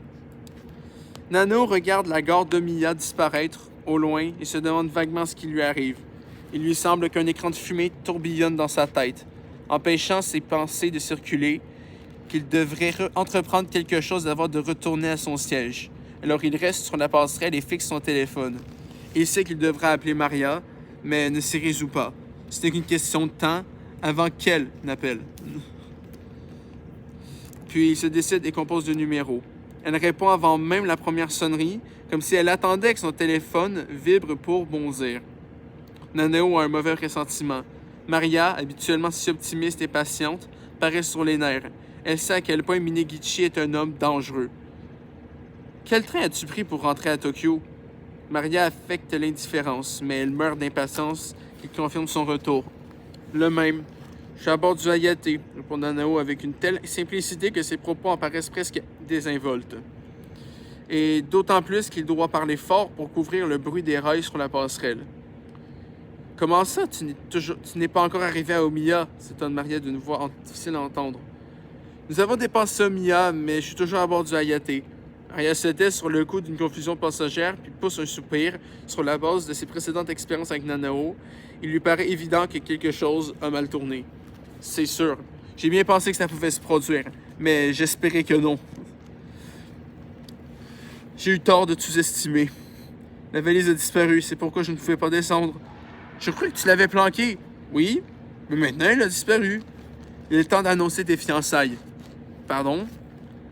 Nano regarde la gare d'Omiya disparaître au loin et se demande vaguement ce qui lui arrive. Il lui semble qu'un écran de fumée tourbillonne dans sa tête, empêchant ses pensées de circuler, qu'il devrait entreprendre quelque chose avant de retourner à son siège. Alors il reste sur la passerelle et fixe son téléphone. Il sait qu'il devra appeler Maria, mais ne s'y résout pas. Ce n'est qu'une question de temps avant qu'elle n'appelle. Puis il se décide et compose deux numéros. Elle répond avant même la première sonnerie, comme si elle attendait que son téléphone vibre pour bondir. Nanao a un mauvais pressentiment. Maria, habituellement si optimiste et patiente, paraît sur les nerfs. Elle sait à quel point Minegichi est un homme dangereux. Quel train as-tu pris pour rentrer à Tokyo? Maria affecte l'indifférence, mais elle meurt d'impatience qui confirme son retour. Le même. Je suis à bord du Hayate, répond Nanao avec une telle simplicité que ses propos en paraissent presque désinvoltes. Et d'autant plus qu'il doit parler fort pour couvrir le bruit des rails sur la passerelle. Comment ça, tu n'es pas encore arrivé à Omiya? S'étonne Maria d'une voix difficile à entendre. Nous avons dépassé Omiya, mais je suis toujours à bord du Hayate. Maria se tait sur le coup d'une confusion passagère puis pousse un soupir sur la base de ses précédentes expériences avec Nanao. Il lui paraît évident que quelque chose a mal tourné. C'est sûr. J'ai bien pensé que ça pouvait se produire, mais j'espérais que non. J'ai eu tort de tout estimer. La valise a disparu, c'est pourquoi je ne pouvais pas descendre. Je croyais que tu l'avais planquée. Oui, mais maintenant elle a disparu. Il est temps d'annoncer tes fiançailles. Pardon?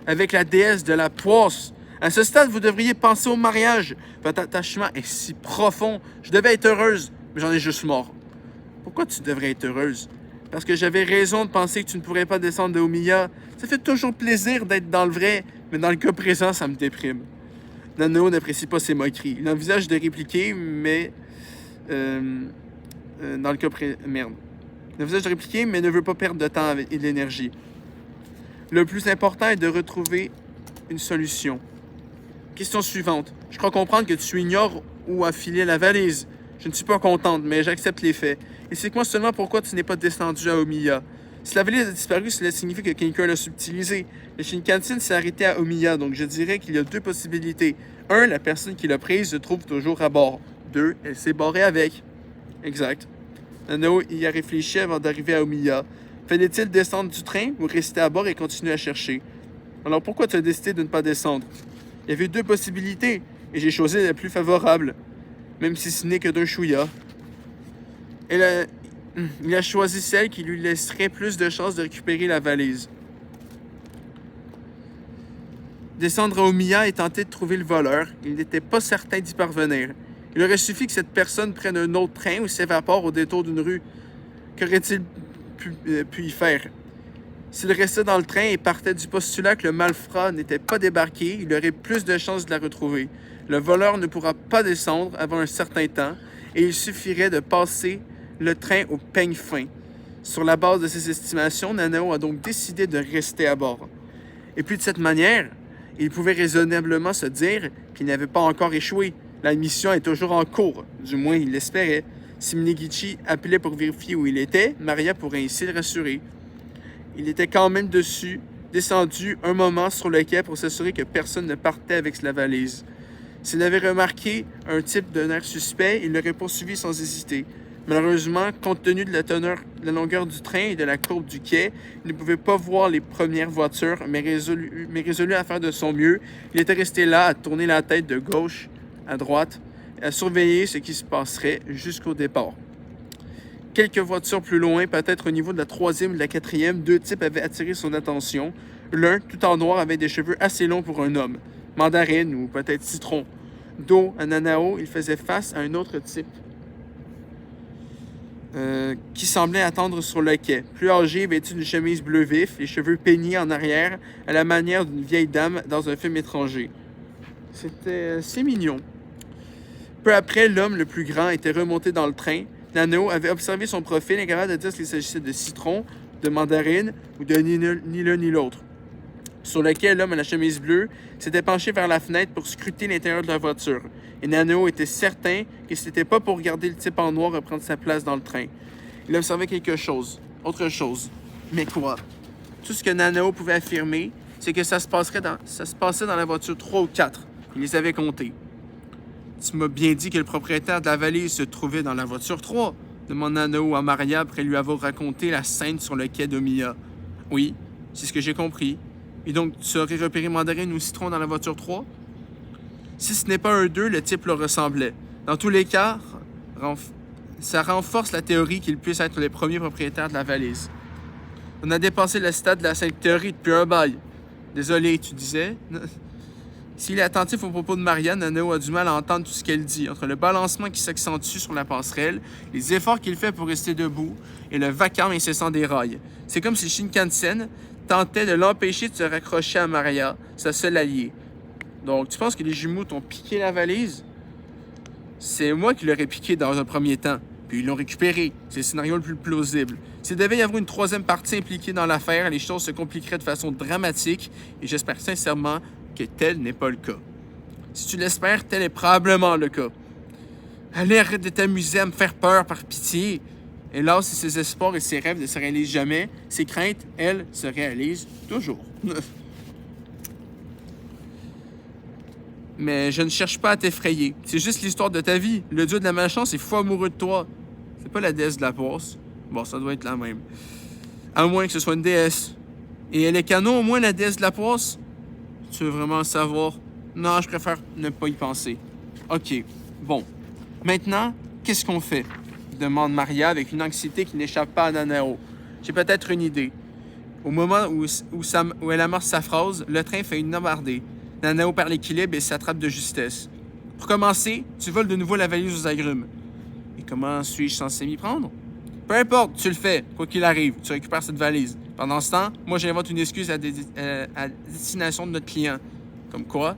Avec la déesse de la poisse. À ce stade, vous devriez penser au mariage. Votre attachement est si profond. Je devais être heureuse, mais j'en ai juste mort. Pourquoi tu devrais être heureuse? Parce que j'avais raison de penser que tu ne pourrais pas descendre de Omiya. Ça fait toujours plaisir d'être dans le vrai, mais dans le cas présent, ça me déprime. Nano n'apprécie pas ses moqueries. Il envisage de répliquer, mais... dans le cas présent... Merde. Il envisage de répliquer, mais ne veut pas perdre de temps et de l'énergie. Le plus important est de retrouver une solution. Question suivante. Je crois comprendre que tu ignores où a filé la valise. Je ne suis pas contente, mais j'accepte les faits. Explique-moi seulement pourquoi tu n'es pas descendu à Omiya. Si la valise a disparu, cela signifie que quelqu'un l'a subtilisée. Le Shinkansen s'est arrêté à Omiya, donc je dirais qu'il y a deux possibilités. 1, la personne qui l'a prise se trouve toujours à bord. 2, elle s'est barrée avec. Exact. Nano y a réfléchi avant d'arriver à Omiya. Fallait-il descendre du train ou rester à bord et continuer à chercher? Alors pourquoi tu as décidé de ne pas descendre? Il y avait deux possibilités, et j'ai choisi la plus favorable, même si ce n'est que d'un chouïa. Il a choisi celle qui lui laisserait plus de chances de récupérer la valise. Descendre à Omiya et tenter de trouver le voleur, il n'était pas certain d'y parvenir. Il aurait suffi que cette personne prenne un autre train ou s'évapore au détour d'une rue. Qu'aurait-il pu y faire? S'il restait dans le train et partait du postulat que le malfrat n'était pas débarqué, il aurait plus de chances de la retrouver. Le voleur ne pourra pas descendre avant un certain temps et il suffirait de passer le train au peigne fin. Sur la base de ces estimations, Nanao a donc décidé de rester à bord. Et puis de cette manière, il pouvait raisonnablement se dire qu'il n'avait pas encore échoué. La mission est toujours en cours, du moins il l'espérait. Si Minegichi appelait pour vérifier où il était, Maria pourrait ainsi le rassurer. Il était quand même descendu un moment sur le quai pour s'assurer que personne ne partait avec la valise. S'il avait remarqué un type d'un air suspect, il l'aurait poursuivi sans hésiter. Malheureusement, compte tenu de la longueur du train et de la courbe du quai, il ne pouvait pas voir les premières voitures, mais résolu à faire de son mieux, il était resté là, à tourner la tête de gauche à droite, et à surveiller ce qui se passerait jusqu'au départ. Quelques voitures plus loin, peut-être au niveau de la troisième ou de la quatrième, deux types avaient attiré son attention. L'un, tout en noir, avait des cheveux assez longs pour un homme, mandarine ou peut-être citron. Dos à Nanao, il faisait face à un autre type qui semblait attendre sur le quai. Plus âgé, vêtu d'une chemise bleu vif, les cheveux peignés en arrière, à la manière d'une vieille dame dans un film étranger. C'était assez mignon. Peu après, l'homme le plus grand était remonté dans le train. Nanao avait observé son profil, incapable de dire s'il s'agissait de citron, de mandarine ou de ni l'un ni l'autre. Sur lequel l'homme à la chemise bleue s'était penché vers la fenêtre pour scruter l'intérieur de la voiture. Et Nanao était certain que ce n'était pas pour regarder le type en noir reprendre sa place dans le train. Il observait quelque chose, autre chose. Mais quoi? Tout ce que Nanao pouvait affirmer, c'est que ça se passait dans la voiture 3 ou 4. Il les avait comptés. Tu m'as bien dit que le propriétaire de la valise se trouvait dans la voiture 3, demanda Nanao à Maria après lui avoir raconté la scène sur le quai d'Omiya. Oui, c'est ce que j'ai compris. Et donc, tu aurais repéré mandarine ou citron dans la voiture 3? Si ce n'est pas un d'eux, le type leur ressemblait. Dans tous les cas, ça renforce la théorie qu'il puisse être le premier propriétaire de la valise. On a dépassé le stade de la simple théorie depuis un bail. Désolé, tu disais? S'il est attentif aux propos de Maria, Nanao a du mal à entendre tout ce qu'elle dit. Entre le balancement qui s'accentue sur la passerelle, les efforts qu'il fait pour rester debout et le vacarme incessant des rails. C'est comme si Shinkansen tentait de l'empêcher de se raccrocher à Maria, sa seule alliée. Donc, tu penses que les jumeaux t'ont piqué la valise? C'est moi qui l'aurais piqué dans un premier temps, puis ils l'ont récupéré. C'est le scénario le plus plausible. S'il devait y avoir une troisième partie impliquée dans l'affaire, les choses se compliqueraient de façon dramatique, et j'espère sincèrement que tel n'est pas le cas. Si tu l'espères, tel est probablement le cas. Allez, arrête de t'amuser à me faire peur, par pitié. Hélas, si ses espoirs et ses rêves ne se réalisent jamais, ses craintes, elles, se réalisent toujours. Mais je ne cherche pas à t'effrayer. C'est juste l'histoire de ta vie. Le dieu de la malchance est fou amoureux de toi. C'est pas la déesse de la poisse. Bon, ça doit être la même. À moins que ce soit une déesse. Et elle est canon, au moins, la déesse de la poisse? Tu veux vraiment le savoir? Non, je préfère ne pas y penser. OK, bon. Maintenant, qu'est-ce qu'on fait? Demande Maria avec une anxiété qui n'échappe pas à Nanao. J'ai peut-être une idée. Au moment où elle amorce sa phrase, le train fait une namarder. Nanao perd l'équilibre et s'attrape de justesse. Pour commencer, tu voles de nouveau la valise aux agrumes. Et comment suis-je censé m'y prendre? Peu importe, tu le fais. Quoi qu'il arrive, tu récupères cette valise. Pendant ce temps, moi j'invente une excuse à destination de notre client. Comme quoi?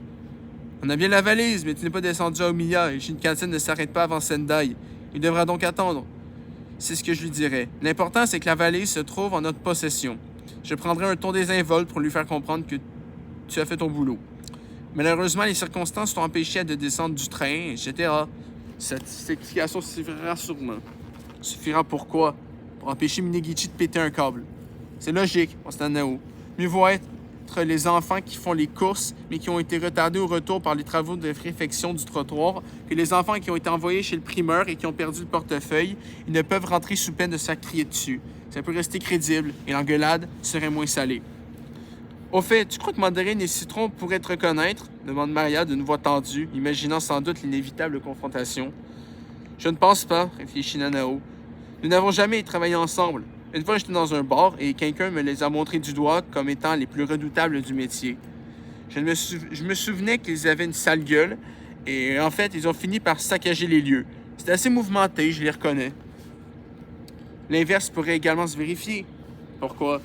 On a bien la valise, mais tu n'es pas descendu à Omiya et Shinkansen ne s'arrête pas avant Sendai. Il devra donc attendre. C'est ce que je lui dirais. L'important, c'est que la valise se trouve en notre possession. Je prendrai un ton désinvolte pour lui faire comprendre que tu as fait ton boulot. Malheureusement, les circonstances t'ont empêché de descendre du train, etc. Cette explication suffira sûrement. Suffira pourquoi? Pour empêcher Minegichi de péter un câble. C'est logique, pense Nanao. Mieux vaut être les enfants qui font les courses, mais qui ont été retardés au retour par les travaux de réfection du trottoir, que les enfants qui ont été envoyés chez le primeur et qui ont perdu le portefeuille. Ils ne peuvent rentrer sous peine de se faire crier dessus. Ça peut rester crédible et l'engueulade serait moins salée. Au fait, tu crois que mandarine et citron pourraient te reconnaître? Demande Maria d'une voix tendue, imaginant sans doute l'inévitable confrontation. Je ne pense pas, réfléchit Nanao. Nous n'avons jamais travaillé ensemble. Une fois, j'étais dans un bar et quelqu'un me les a montrés du doigt comme étant les plus redoutables du métier. Je me souvenais qu'ils avaient une sale gueule et en fait, ils ont fini par saccager les lieux. C'était assez mouvementé, je les reconnais. L'inverse pourrait également se vérifier. Pourquoi?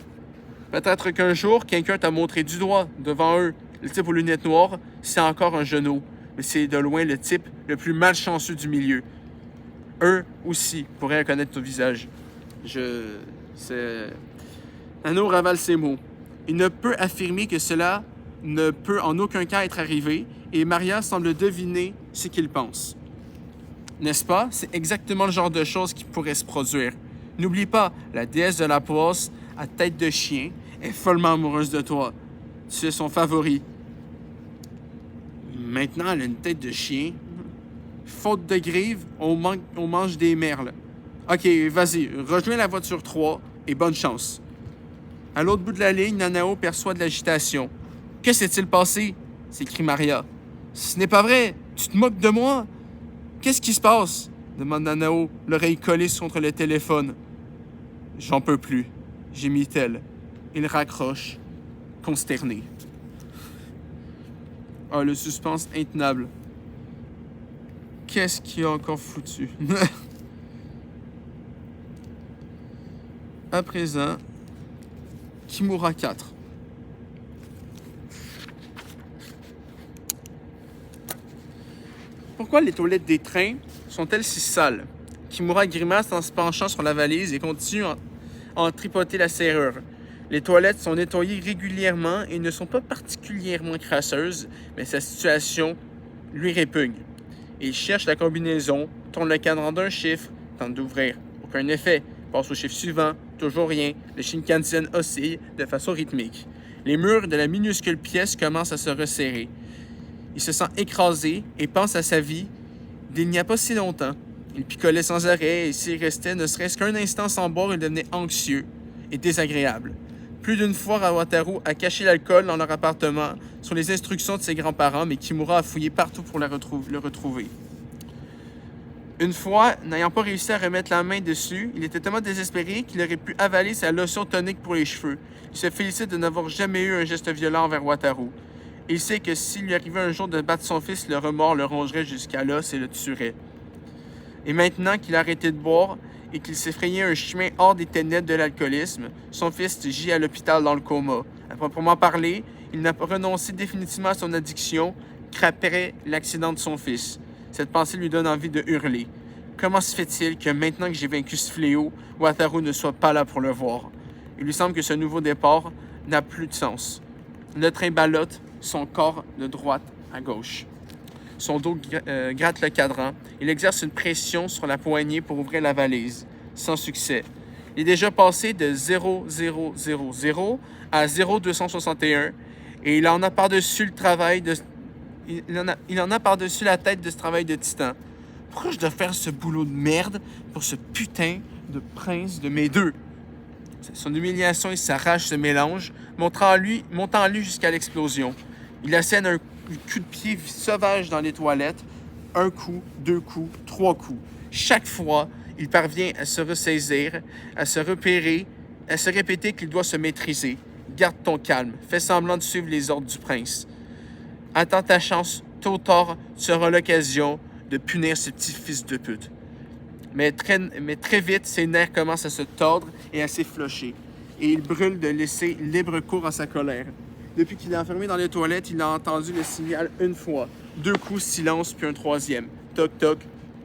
Peut-être qu'un jour, quelqu'un t'a montré du doigt devant eux. Le type aux lunettes noires, c'est encore un genou, mais c'est de loin le type le plus malchanceux du milieu. Eux aussi pourraient reconnaître ton visage. Nanao ravale ses mots. Il ne peut affirmer que cela ne peut en aucun cas être arrivé, et Maria semble deviner ce qu'il pense. N'est-ce pas? C'est exactement le genre de choses qui pourrait se produire. N'oublie pas, la déesse de la poisse, à tête de chien, est follement amoureuse de toi. Tu es son favori. Maintenant, elle a une tête de chien. Faute de grive, on mange des merles. OK, vas-y, rejoins la voiture 3 et bonne chance. À l'autre bout de la ligne, Nanao perçoit de l'agitation. « Que s'est-il passé? » s'écrie Maria. « Ce n'est pas vrai! Tu te moques de moi? »« Qu'est-ce qui se passe? » demande Nanao, l'oreille collée contre le téléphone. « J'en peux plus, » gémit-elle. Il raccroche, consterné. Ah, le suspense intenable. Qu'est-ce qui a encore foutu? À présent, Kimura 4. Pourquoi les toilettes des trains sont-elles si sales? Kimura grimace en se penchant sur la valise et continue à en tripoter la serrure. Les toilettes sont nettoyées régulièrement et ne sont pas particulièrement crasseuses, mais sa situation lui répugne. Il cherche la combinaison, tourne le cadran d'un chiffre, tente d'ouvrir. Aucun effet. Passe au chiffre suivant, toujours rien. Le Shinkansen oscille de façon rythmique. Les murs de la minuscule pièce commencent à se resserrer. Il se sent écrasé et pense à sa vie d'il n'y a pas si longtemps. Il picolait sans arrêt et s'il restait ne serait-ce qu'un instant sans boire, il devenait anxieux et désagréable. Plus d'une fois, Wataru a caché l'alcool dans leur appartement sur les instructions de ses grands-parents, mais Kimura a fouillé partout pour le retrouver. Une fois, n'ayant pas réussi à remettre la main dessus, il était tellement désespéré qu'il aurait pu avaler sa lotion tonique pour les cheveux. Il se félicite de n'avoir jamais eu un geste violent envers Wataru. Il sait que s'il lui arrivait un jour de battre son fils, le remords le rongerait jusqu'à l'os et le tuerait. Et maintenant qu'il a arrêté de boire et qu'il s'est frayé un chemin hors des ténèbres de l'alcoolisme, son fils gît à l'hôpital dans le coma. À proprement parler, il n'a pas renoncé définitivement à son addiction qu'après l'accident de son fils. Cette pensée lui donne envie de hurler. Comment se fait-il que maintenant que j'ai vaincu ce fléau, Wataru ne soit pas là pour le voir? Il lui semble que ce nouveau départ n'a plus de sens. Le train ballotte son corps de droite à gauche. Son dos gratte le cadran. Il exerce une pression sur la poignée pour ouvrir la valise. Sans succès. Il est déjà passé de 0,000 à 0,261 et il en a par-dessus le travail de... Il en a par-dessus la tête de ce travail de titan. Pourquoi je dois faire ce boulot de merde pour ce putain de prince de mes deux? Son humiliation et sa rage se mélangent, montant en lui jusqu'à l'explosion. Il assène un coup de pied sauvage dans les toilettes. Un coup, 2 coups, 3 coups. Chaque fois, il parvient à se ressaisir, à se repérer, à se répéter qu'il doit se maîtriser. Garde ton calme. Fais semblant de suivre les ordres du prince. Attends ta chance. Tôt ou tard, tu auras l'occasion de punir ce petit fils de pute. Mais très vite, ses nerfs commencent à se tordre et à s'efflocher. Et il brûle de laisser libre cours à sa colère. Depuis qu'il est enfermé dans les toilettes, il a entendu le signal une fois. 2 coups, silence, puis un 3e. Toc, toc,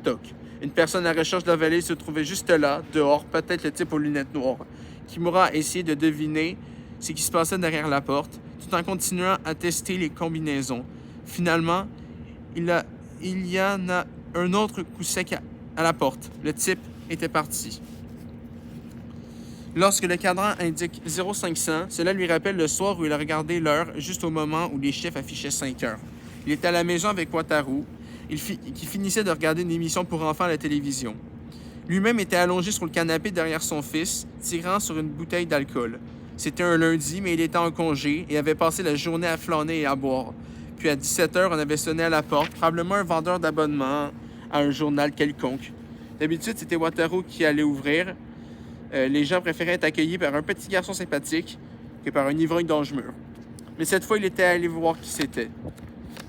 toc. Une personne à la recherche de la valise se trouvait juste là, dehors, peut-être le type aux lunettes noires. Kimura a essayé de deviner ce qui se passait derrière la porte, tout en continuant à tester les combinaisons. Finalement, il y en a un autre coup sec à la porte. Le type était parti. Lorsque le cadran indique 0500, cela lui rappelle le soir où il a regardé l'heure juste au moment où les chiffres affichaient 5 heures. Il était à la maison avec Wataru, qui finissait de regarder une émission pour enfants à la télévision. Lui-même était allongé sur le canapé derrière son fils, tirant sur une bouteille d'alcool. C'était un lundi, mais il était en congé et avait passé la journée à flâner et à boire. Puis à 17h, on avait sonné à la porte, probablement un vendeur d'abonnement à un journal quelconque. D'habitude, c'était Wataru qui allait ouvrir. Les gens préféraient être accueillis par un petit garçon sympathique que par un ivrogne d'ange-mur. Mais cette fois, il était allé voir qui c'était.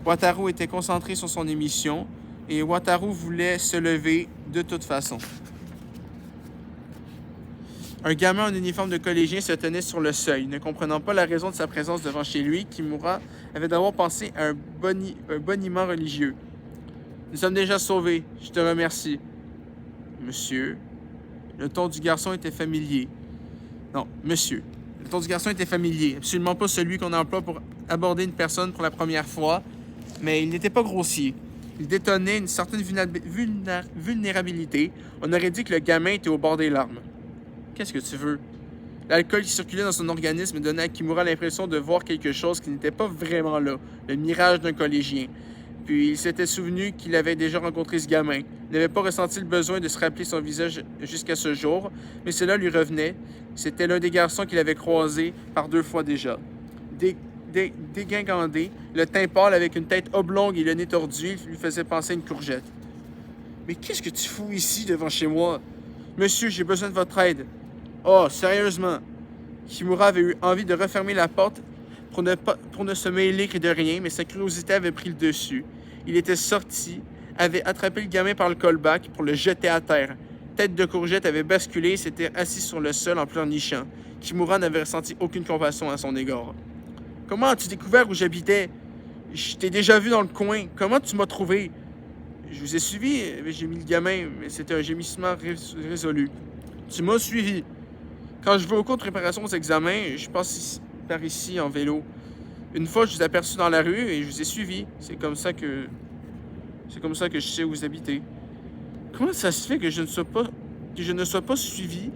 Wataru était concentré sur son émission et Wataru voulait se lever de toute façon. Un gamin en uniforme de collégien se tenait sur le seuil. Ne comprenant pas la raison de sa présence devant chez lui, Kimura avait d'abord pensé à un boniment religieux. « Nous sommes déjà sauvés, je te remercie. »« Monsieur... » Le ton du garçon était familier. Non, monsieur. Le ton du garçon était familier. Absolument pas celui qu'on emploie pour aborder une personne pour la première fois, mais il n'était pas grossier. Il détonnait une certaine vulnérabilité. On aurait dit que le gamin était au bord des larmes. Qu'est-ce que tu veux? L'alcool qui circulait dans son organisme donnait à Kimura l'impression de voir quelque chose qui n'était pas vraiment là, le mirage d'un collégien. Puis il s'était souvenu qu'il avait déjà rencontré ce gamin. Il n'avait pas ressenti le besoin de se rappeler son visage jusqu'à ce jour, mais cela lui revenait. C'était l'un des garçons qu'il avait croisé par 2 fois déjà. Dégingandé, le teint pâle avec une tête oblongue et le nez tordu lui faisait penser à une courgette. « Mais qu'est-ce que tu fous ici devant chez moi? Monsieur, j'ai besoin de votre aide. » Oh, sérieusement? Kimura avait eu envie de refermer la porte pour ne se mêler de rien, mais sa curiosité avait pris le dessus. Il était sorti, avait attrapé le gamin par le callback pour le jeter à terre. Tête de courgette avait basculé et s'était assis sur le sol en pleurnichant. Kimura n'avait ressenti aucune compassion à son égard. « Comment as-tu découvert où j'habitais? Je t'ai déjà vu dans le coin. Comment tu m'as trouvé? » « Je vous ai suivi, j'ai mis le gamin, mais c'était un gémissement résolu. »« Tu m'as suivi. Quand je vais au cours de préparation aux examens, je passe par ici en vélo. Une fois, je vous ai aperçu dans la rue et je vous ai suivi. C'est comme ça que je sais où vous habitez. Comment ça se fait que je ne sois pas suivi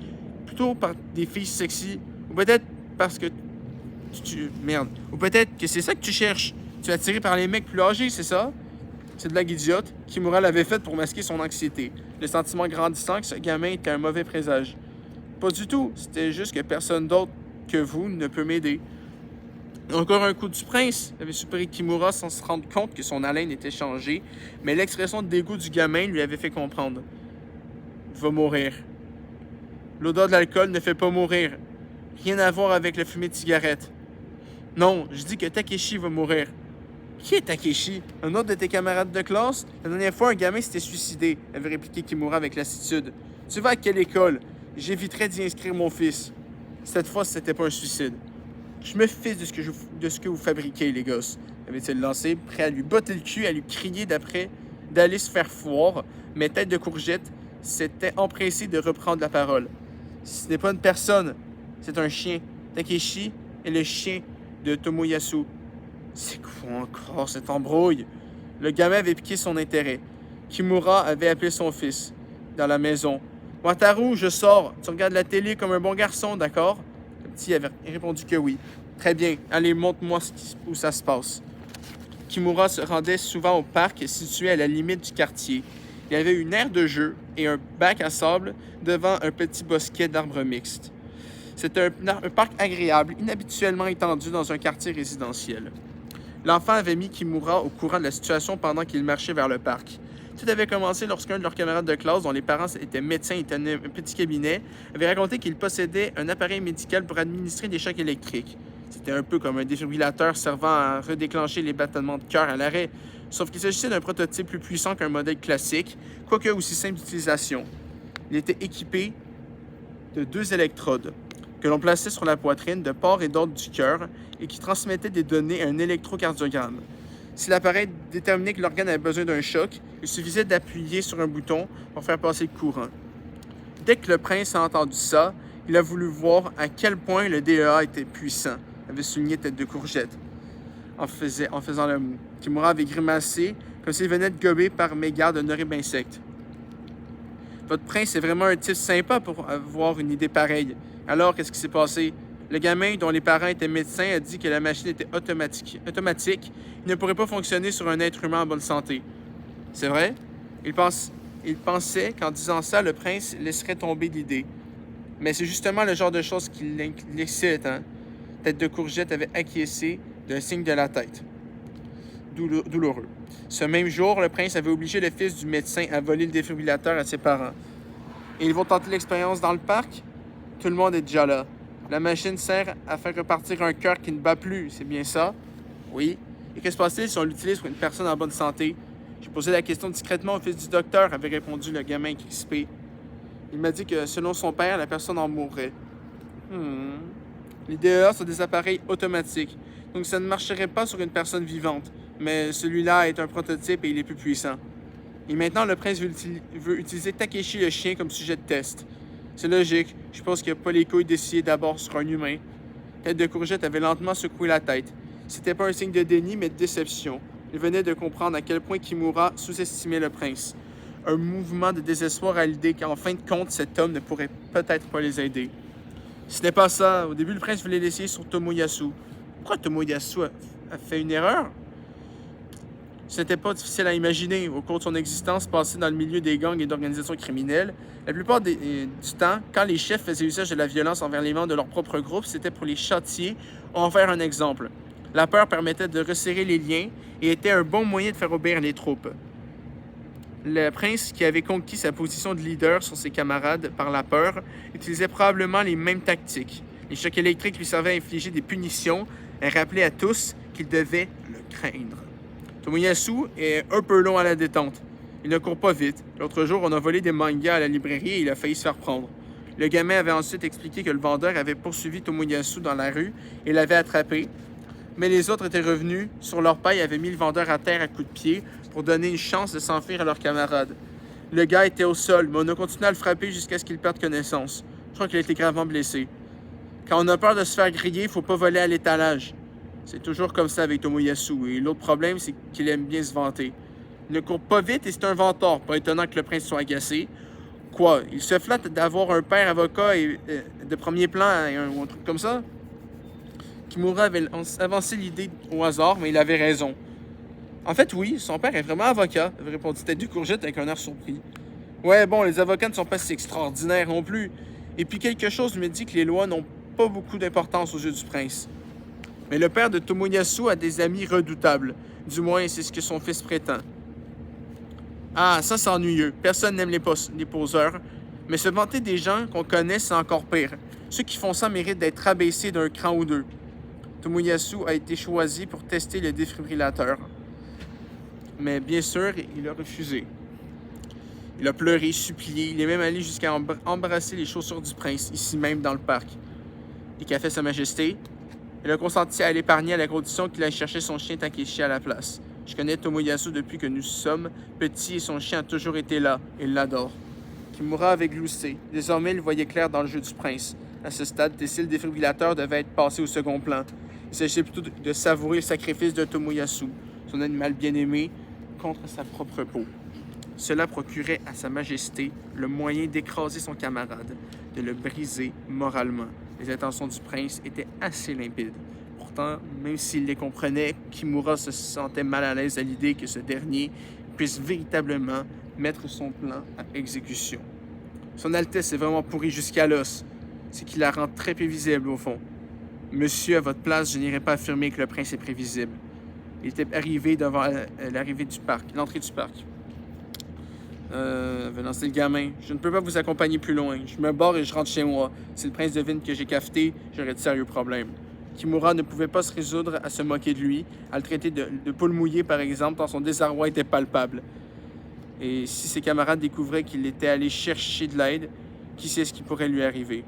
plutôt par des filles sexy? Ou peut-être parce que merde. Ou peut-être que c'est ça que tu cherches. Tu es attiré par les mecs plus âgés, c'est ça? Cette blague idiote, Kimura l'avait faite pour masquer son anxiété, le sentiment grandissant que ce gamin était un mauvais présage. Pas du tout, c'était juste que personne d'autre que vous ne peut m'aider. Encore un coup du prince, avait surpris Kimura sans se rendre compte que son haleine était changée, mais l'expression de dégoût du gamin lui avait fait comprendre. Il va mourir. L'odeur de l'alcool ne fait pas mourir. Rien à voir avec la fumée de cigarette. Non, je dis que Takeshi va mourir. Qui est Takeshi? Un autre de tes camarades de classe? La dernière fois, un gamin s'était suicidé, avait répliqué Kimura avec lassitude. Tu vas à quelle école? J'éviterais d'y inscrire mon fils. Cette fois, c'était pas un suicide. Je me fiche de ce que vous fabriquez, les gosses, avait-il lancé, prêt à lui botter le cul, à lui crier d'aller se faire foire, mais Tête de Courgette s'était empressé de reprendre la parole. Ce n'est pas une personne, c'est un chien. Takeshi est le chien de Tomoyasu. C'est quoi encore cette embrouille? Le gamin avait piqué son intérêt. Kimura avait appelé son fils dans la maison. « Wataru, je sors. Tu regardes la télé comme un bon garçon, d'accord? » Le petit avait répondu que oui. « Très bien. Allez, montre-moi où ça se passe. » Kimura se rendait souvent au parc situé à la limite du quartier. Il y avait une aire de jeu et un bac à sable devant un petit bosquet d'arbres mixtes. C'était un parc agréable, inhabituellement étendu dans un quartier résidentiel. L'enfant avait mis Kimura au courant de la situation pendant qu'il marchait vers le parc. Tout avait commencé lorsqu'un de leurs camarades de classe, dont les parents étaient médecins et tenaient un petit cabinet, avait raconté qu'il possédait un appareil médical pour administrer des chocs électriques. C'était un peu comme un défibrillateur servant à redéclencher les battements de cœur à l'arrêt, sauf qu'il s'agissait d'un prototype plus puissant qu'un modèle classique, quoique aussi simple d'utilisation. Il était équipé de 2 électrodes que l'on plaçait sur la poitrine de part et d'autre du cœur et qui transmettaient des données à un électrocardiogramme. Si l'appareil déterminait que l'organe avait besoin d'un choc, il suffisait d'appuyer sur un bouton pour faire passer le courant. Dès que le prince a entendu ça, il a voulu voir à quel point le DEA était puissant, avait souligné Tête de Courgette, en faisant le mou. Kimura avait grimacé, comme s'il venait de gober par mégarde d'un horrible insecte. Votre prince est vraiment un type sympa pour avoir une idée pareille. Alors, qu'est-ce qui s'est passé? Le gamin, dont les parents étaient médecins, a dit que la machine était automatique. Il ne pourrait pas fonctionner sur un être humain en bonne santé. C'est vrai? Il pensait qu'en disant ça, le prince laisserait tomber l'idée. Mais c'est justement le genre de choses qui l'excite, hein? Tête de Courgette avait acquiescé d'un signe de la tête. Douloureux. Ce même jour, le prince avait obligé le fils du médecin à voler le défibrillateur à ses parents. Et ils vont tenter l'expérience dans le parc? Tout le monde est déjà là. La machine sert à faire repartir un cœur qui ne bat plus, c'est bien ça? Oui. Et que se passe-t-il si on l'utilise pour une personne en bonne santé? J'ai posé la question discrètement au fils du docteur, avait répondu le gamin crispé. Il m'a dit que, selon son père, la personne en mourrait. Les DEA sont des appareils automatiques, donc ça ne marcherait pas sur une personne vivante, mais celui-là est un prototype et il est plus puissant. Et maintenant, le prince veut utiliser Takeshi le chien comme sujet de test. C'est logique, je pense qu'il n'y a pas les couilles d'essayer d'abord sur un humain. Tête de Courgette avait lentement secoué la tête. C'était pas un signe de déni, mais de déception. Il venait de comprendre à quel point Kimura sous-estimait le prince. Un mouvement de désespoir à l'idée qu'en fin de compte, cet homme ne pourrait peut-être pas les aider. Ce n'est pas ça. Au début, le prince voulait l'essayer sur Tomoyasu. Pourquoi Tomoyasu a fait une erreur? Ce n'était pas difficile à imaginer. Au cours de son existence passée dans le milieu des gangs et d'organisations criminelles, la plupart du temps, quand les chefs faisaient usage de la violence envers les membres de leur propre groupe, c'était pour les châtier ou en faire un exemple. La peur permettait de resserrer les liens et était un bon moyen de faire obéir les troupes. Le prince, qui avait conquis sa position de leader sur ses camarades par la peur, utilisait probablement les mêmes tactiques. Les chocs électriques lui servaient à infliger des punitions et rappeler à tous qu'ils devaient le craindre. Tomoyasu est un peu long à la détente. Il ne court pas vite. L'autre jour, on a volé des mangas à la librairie et il a failli se faire prendre. Le gamin avait ensuite expliqué que le vendeur avait poursuivi Tomoyasu dans la rue et l'avait attrapé, mais les autres étaient revenus sur leur pas et avaient mis le vendeur à terre à coups de pied pour donner une chance de s'enfuir à leurs camarades. Le gars était au sol, mais on a continué à le frapper jusqu'à ce qu'il perde connaissance. Je crois qu'il a été gravement blessé. Quand on a peur de se faire griller, il ne faut pas voler à l'étalage. C'est toujours comme ça avec Tomoyasu, et l'autre problème, c'est qu'il aime bien se vanter. Il ne court pas vite et c'est un venteur, pas étonnant que le prince soit agacé. Quoi, il se flatte d'avoir un père avocat et, de premier plan ou un truc comme ça? Kimura avait avancé l'idée au hasard, mais il avait raison. En fait, oui, son père est vraiment avocat, répondit Tête de Courgette avec un air surpris. Ouais, bon, les avocats ne sont pas si extraordinaires non plus. Et puis quelque chose me dit que les lois n'ont pas beaucoup d'importance aux yeux du prince. Mais le père de Tomoyasu a des amis redoutables. Du moins, c'est ce que son fils prétend. Ah, ça c'est ennuyeux. Personne n'aime les poseurs. Mais se vanter des gens qu'on connaît, c'est encore pire. Ceux qui font ça méritent d'être abaissés d'un cran ou deux. Tomoyasu a été choisi pour tester le défibrillateur. Mais bien sûr, il a refusé. Il a pleuré, supplié. Il est même allé jusqu'à embrasser les chaussures du prince, ici même dans le parc. Et qu'a fait Sa Majesté? Il a consenti à l'épargner à la condition qu'il aille chercher son chien tant qu'il chie à la place. Je connais Tomoyasu depuis que nous sommes petits et son chien a toujours été là. Il l'adore. Kimura avait gloussé. Désormais, il voyait clair dans le jeu du prince. À ce stade, le défibrillateur devait être passé au second plan. Il s'agissait plutôt de savourer le sacrifice de Tomoyasu, son animal bien-aimé, contre sa propre peau. Cela procurait à Sa Majesté le moyen d'écraser son camarade, de le briser moralement. Les intentions du prince étaient assez limpides. Pourtant, même s'il les comprenait, Kimura se sentait mal à l'aise à l'idée que ce dernier puisse véritablement mettre son plan à exécution. Son Altesse est vraiment pourrie jusqu'à l'os. C'est qu'il la rend très prévisible au fond. Monsieur, à votre place, je n'irai pas affirmer que le prince est prévisible. Il était arrivé devant l'entrée du parc. Venant, c'est le gamin. Je ne peux pas vous accompagner plus loin. Je me barre et je rentre chez moi. Si le prince devine que j'ai cafeté, j'aurai de sérieux problèmes. Kimura ne pouvait pas se résoudre à se moquer de lui. À le traiter de poule mouillée, par exemple, tant son désarroi était palpable. Et si ses camarades découvraient qu'il était allé chercher de l'aide, qui sait ce qui pourrait lui arriver?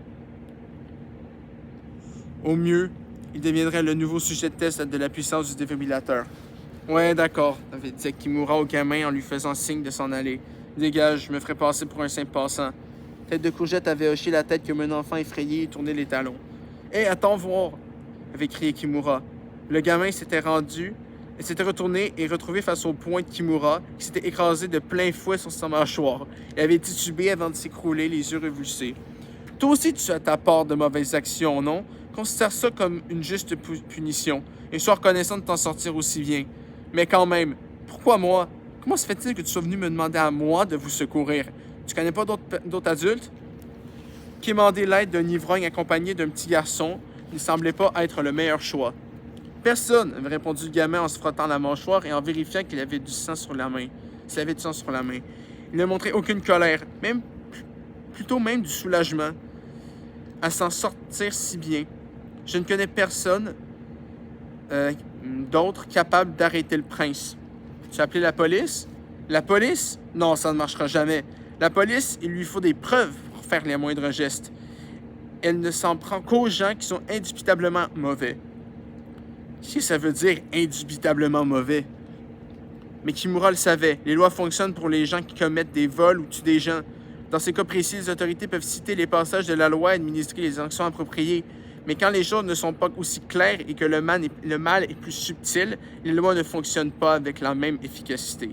Au mieux, il deviendrait le nouveau sujet de test de la puissance du défibrillateur. Ouais, d'accord, avait dit Kimura au gamin en lui faisant signe de s'en aller. Dégage, je me ferai passer pour un simple passant. Tête de Courgette avait hoché la tête comme un enfant effrayé et tourné les talons. Hé, attends voir, avait crié Kimura. Le gamin s'était retourné et retrouvé face au poing de Kimura, qui s'était écrasé de plein fouet sur sa mâchoire. Il avait titubé avant de s'écrouler, les yeux révulsés. Toi aussi, tu as ta part de mauvaises actions, non? Considère ça comme une juste punition, et sois reconnaissant de t'en sortir aussi bien. Mais quand même, pourquoi moi? Comment se fait-il que tu sois venu me demander à moi de vous secourir? Tu connais pas d'autres adultes? Quémander l'aide d'un ivrogne accompagné d'un petit garçon ne semblait pas être le meilleur choix. Personne, avait répondu le gamin en se frottant la mâchoire et en vérifiant qu'il avait du sang sur la main. S'il avait du sang sur la main. Il ne montrait aucune colère, plutôt même du soulagement, à s'en sortir si bien. Je ne connais personne d'autre capable d'arrêter le prince. Tu as appelé la police? La police? Non, ça ne marchera jamais. La police, il lui faut des preuves pour faire les moindres gestes. Elle ne s'en prend qu'aux gens qui sont indubitablement mauvais. Qu'est-ce que ça veut dire, indubitablement mauvais? Mais Kimura le savait. Les lois fonctionnent pour les gens qui commettent des vols ou tuent des gens. Dans ces cas précis, les autorités peuvent citer les passages de la loi et administrer les sanctions appropriées. Mais quand les choses ne sont pas aussi claires et que le mal est plus subtil, les lois ne fonctionnent pas avec la même efficacité.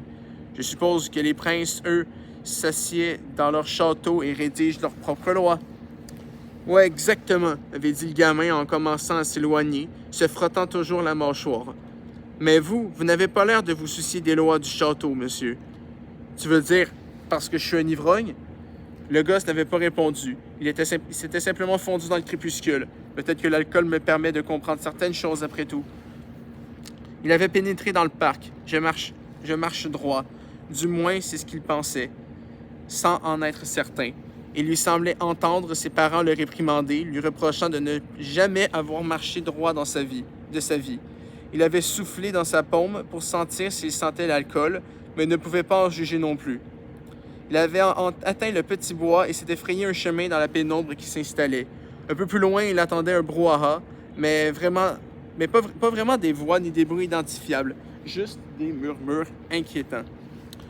Je suppose que les princes, eux, s'assiedent dans leur château et rédigent leurs propres lois. Ouais, exactement, avait dit le gamin en commençant à s'éloigner, se frottant toujours la mâchoire. Mais vous n'avez pas l'air de vous soucier des lois du château, monsieur. Tu veux dire parce que je suis un ivrogne? Le gosse n'avait pas répondu. Il s'était simplement fondu dans le crépuscule. Peut-être que l'alcool me permet de comprendre certaines choses après tout. Il avait pénétré dans le parc. Je marche droit. Du moins, c'est ce qu'il pensait, sans en être certain. Il lui semblait entendre ses parents le réprimander, lui reprochant de ne jamais avoir marché droit de sa vie. Il avait soufflé dans sa paume pour sentir s'il sentait l'alcool, mais ne pouvait pas en juger non plus. Il avait atteint le petit bois et s'était frayé un chemin dans la pénombre qui s'installait. Un peu plus loin, il attendait un brouhaha, mais pas vraiment des voix ni des bruits identifiables, juste des murmures inquiétants.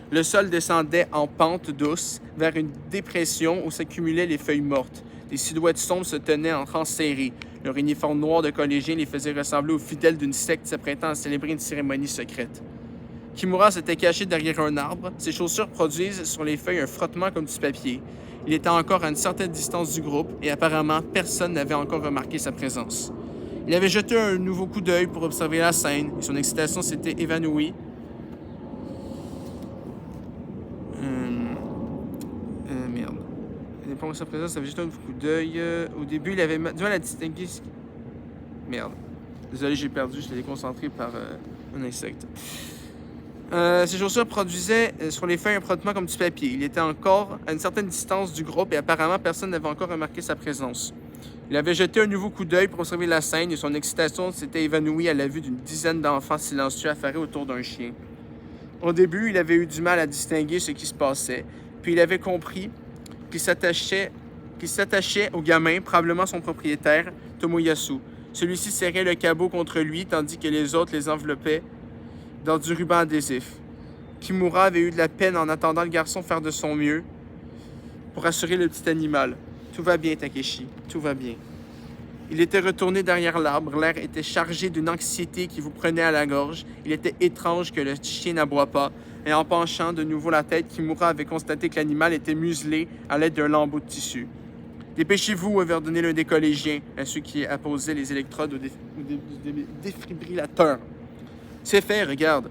Le sol descendait en pente douce vers une dépression où s'accumulaient les feuilles mortes. Des silhouettes sombres se tenaient en rang serré. Leur uniforme noir de collégiens les faisait ressembler aux fidèles d'une secte s'apprêtant à célébrer une cérémonie secrète. Kimura s'était caché derrière un arbre. Ses chaussures produisent sur les feuilles un frottement comme du papier. Il était encore à une certaine distance du groupe et apparemment personne n'avait encore remarqué sa présence. Il avait jeté un nouveau coup d'œil pour observer la scène et son excitation s'était évanouie. Merde. Pendant sa présence, il avait jeté un nouveau coup d'œil. Au début, il avait du mal à distinguer. Merde. Désolé, j'ai perdu, j'étais déconcentré par un insecte. Ses chaussures produisaient sur les feuilles un frottement comme du papier. Il était encore à une certaine distance du groupe et apparemment personne n'avait encore remarqué sa présence. Il avait jeté un nouveau coup d'œil pour observer la scène et son excitation s'était évanouie à la vue d'une dizaine d'enfants silencieux affairés autour d'un chien. Au début, il avait eu du mal à distinguer ce qui se passait, puis il avait compris qu'il s'attachait au gamin, probablement son propriétaire, Tomoyasu. Celui-ci serrait le cabot contre lui, tandis que les autres les enveloppaient dans du ruban adhésif. Kimura avait eu de la peine en attendant le garçon faire de son mieux pour assurer le petit animal. « Tout va bien, Takeshi, tout va bien. » Il était retourné derrière l'arbre. L'air était chargé d'une anxiété qui vous prenait à la gorge. Il était étrange que le chien n'aboie pas. Et en penchant de nouveau la tête, Kimura avait constaté que l'animal était muselé à l'aide d'un lambeau de tissu. « Dépêchez-vous » avait ordonné l'un des collégiens à ceux qui apposaient les électrodes au défibrillateur. « C'est fait, regarde.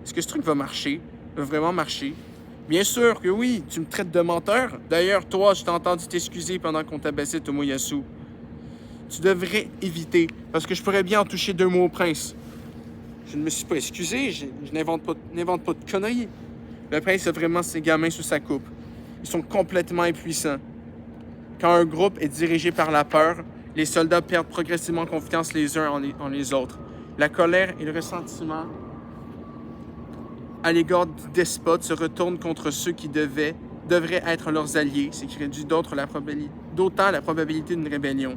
Est-ce que ce truc va marcher? Va vraiment marcher? » « Bien sûr que oui, tu me traites de menteur. D'ailleurs, toi, je t'ai entendu t'excuser pendant qu'on t'abaissait Tomoyasu. Tu devrais éviter, parce que je pourrais bien en toucher 2 mots au prince. » Je ne me suis pas excusé, je n'invente pas de conneries. Le prince a vraiment ses gamins sous sa coupe. Ils sont complètement impuissants. Quand un groupe est dirigé par la peur, les soldats perdent progressivement confiance les uns en les autres. La colère et le ressentiment à l'égard du despote se retournent contre ceux qui devraient être leurs alliés, ce qui réduit d'autant la probabilité d'une rébellion.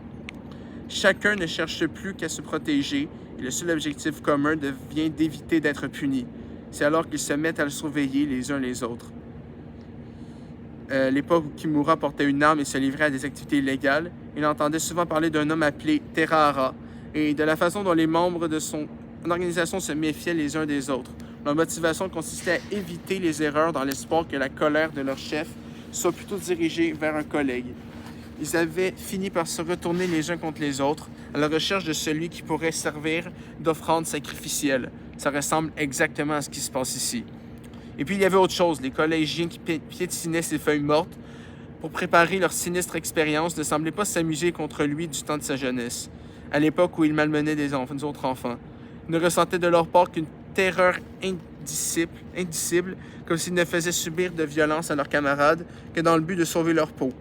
Chacun ne cherche plus qu'à se protéger et le seul objectif commun devient d'éviter d'être puni. C'est alors qu'ils se mettent à le surveiller les uns les autres. L'époque où Kimura portait une arme et se livrait à des activités illégales, il entendait souvent parler d'un homme appelé Terahara et de la façon dont les membres de son organisation se méfiaient les uns des autres. Leur motivation consistait à éviter les erreurs dans l'espoir que la colère de leur chef soit plutôt dirigée vers un collègue. Ils avaient fini par se retourner les uns contre les autres à la recherche de celui qui pourrait servir d'offrande sacrificielle. Ça ressemble exactement à ce qui se passe ici. Et puis il y avait autre chose, les collégiens qui piétinaient ces feuilles mortes pour préparer leur sinistre expérience ne semblaient pas s'amuser contre lui du temps de sa jeunesse, à l'époque où il malmenait des autres enfants. Ils ne ressentaient de leur part qu'une terreur indicible, comme s'ils ne faisaient subir de violence à leurs camarades que dans le but de sauver leur peau.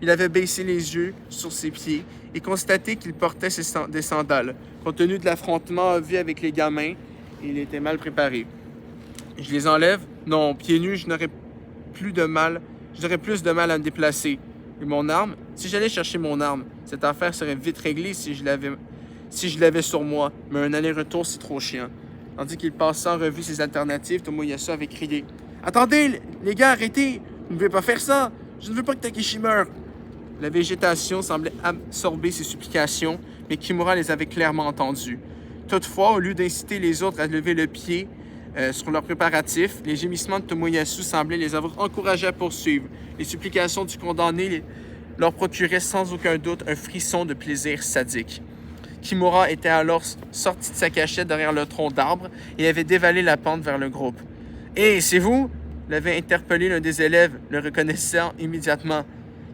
Il avait baissé les yeux sur ses pieds et constaté qu'il portait des sandales. Compte tenu de l'affrontement vu avec les gamins, il était mal préparé. Je les enlève? Non, pieds nus, j'aurais plus de mal à me déplacer. Et mon arme? Si j'allais chercher mon arme, cette affaire serait vite réglée si je l'avais sur moi, mais un aller-retour, c'est trop chiant. Tandis qu'il passait en revue ses alternatives, Tomoyasu avait crié « Attendez, les gars, arrêtez! Vous ne pouvez pas faire ça! Je ne veux pas que Takeshi meure! » La végétation semblait absorber ses supplications, mais Kimura les avait clairement entendues. Toutefois, au lieu d'inciter les autres à lever le pied sur leurs préparatifs, les gémissements de Tomoyasu semblaient les avoir encouragés à poursuivre. Les supplications du condamné leur procuraient sans aucun doute un frisson de plaisir sadique. Kimura était alors sorti de sa cachette derrière le tronc d'arbre et avait dévalé la pente vers le groupe. « Hé, c'est vous ?» l'avait interpellé l'un des élèves, le reconnaissant immédiatement.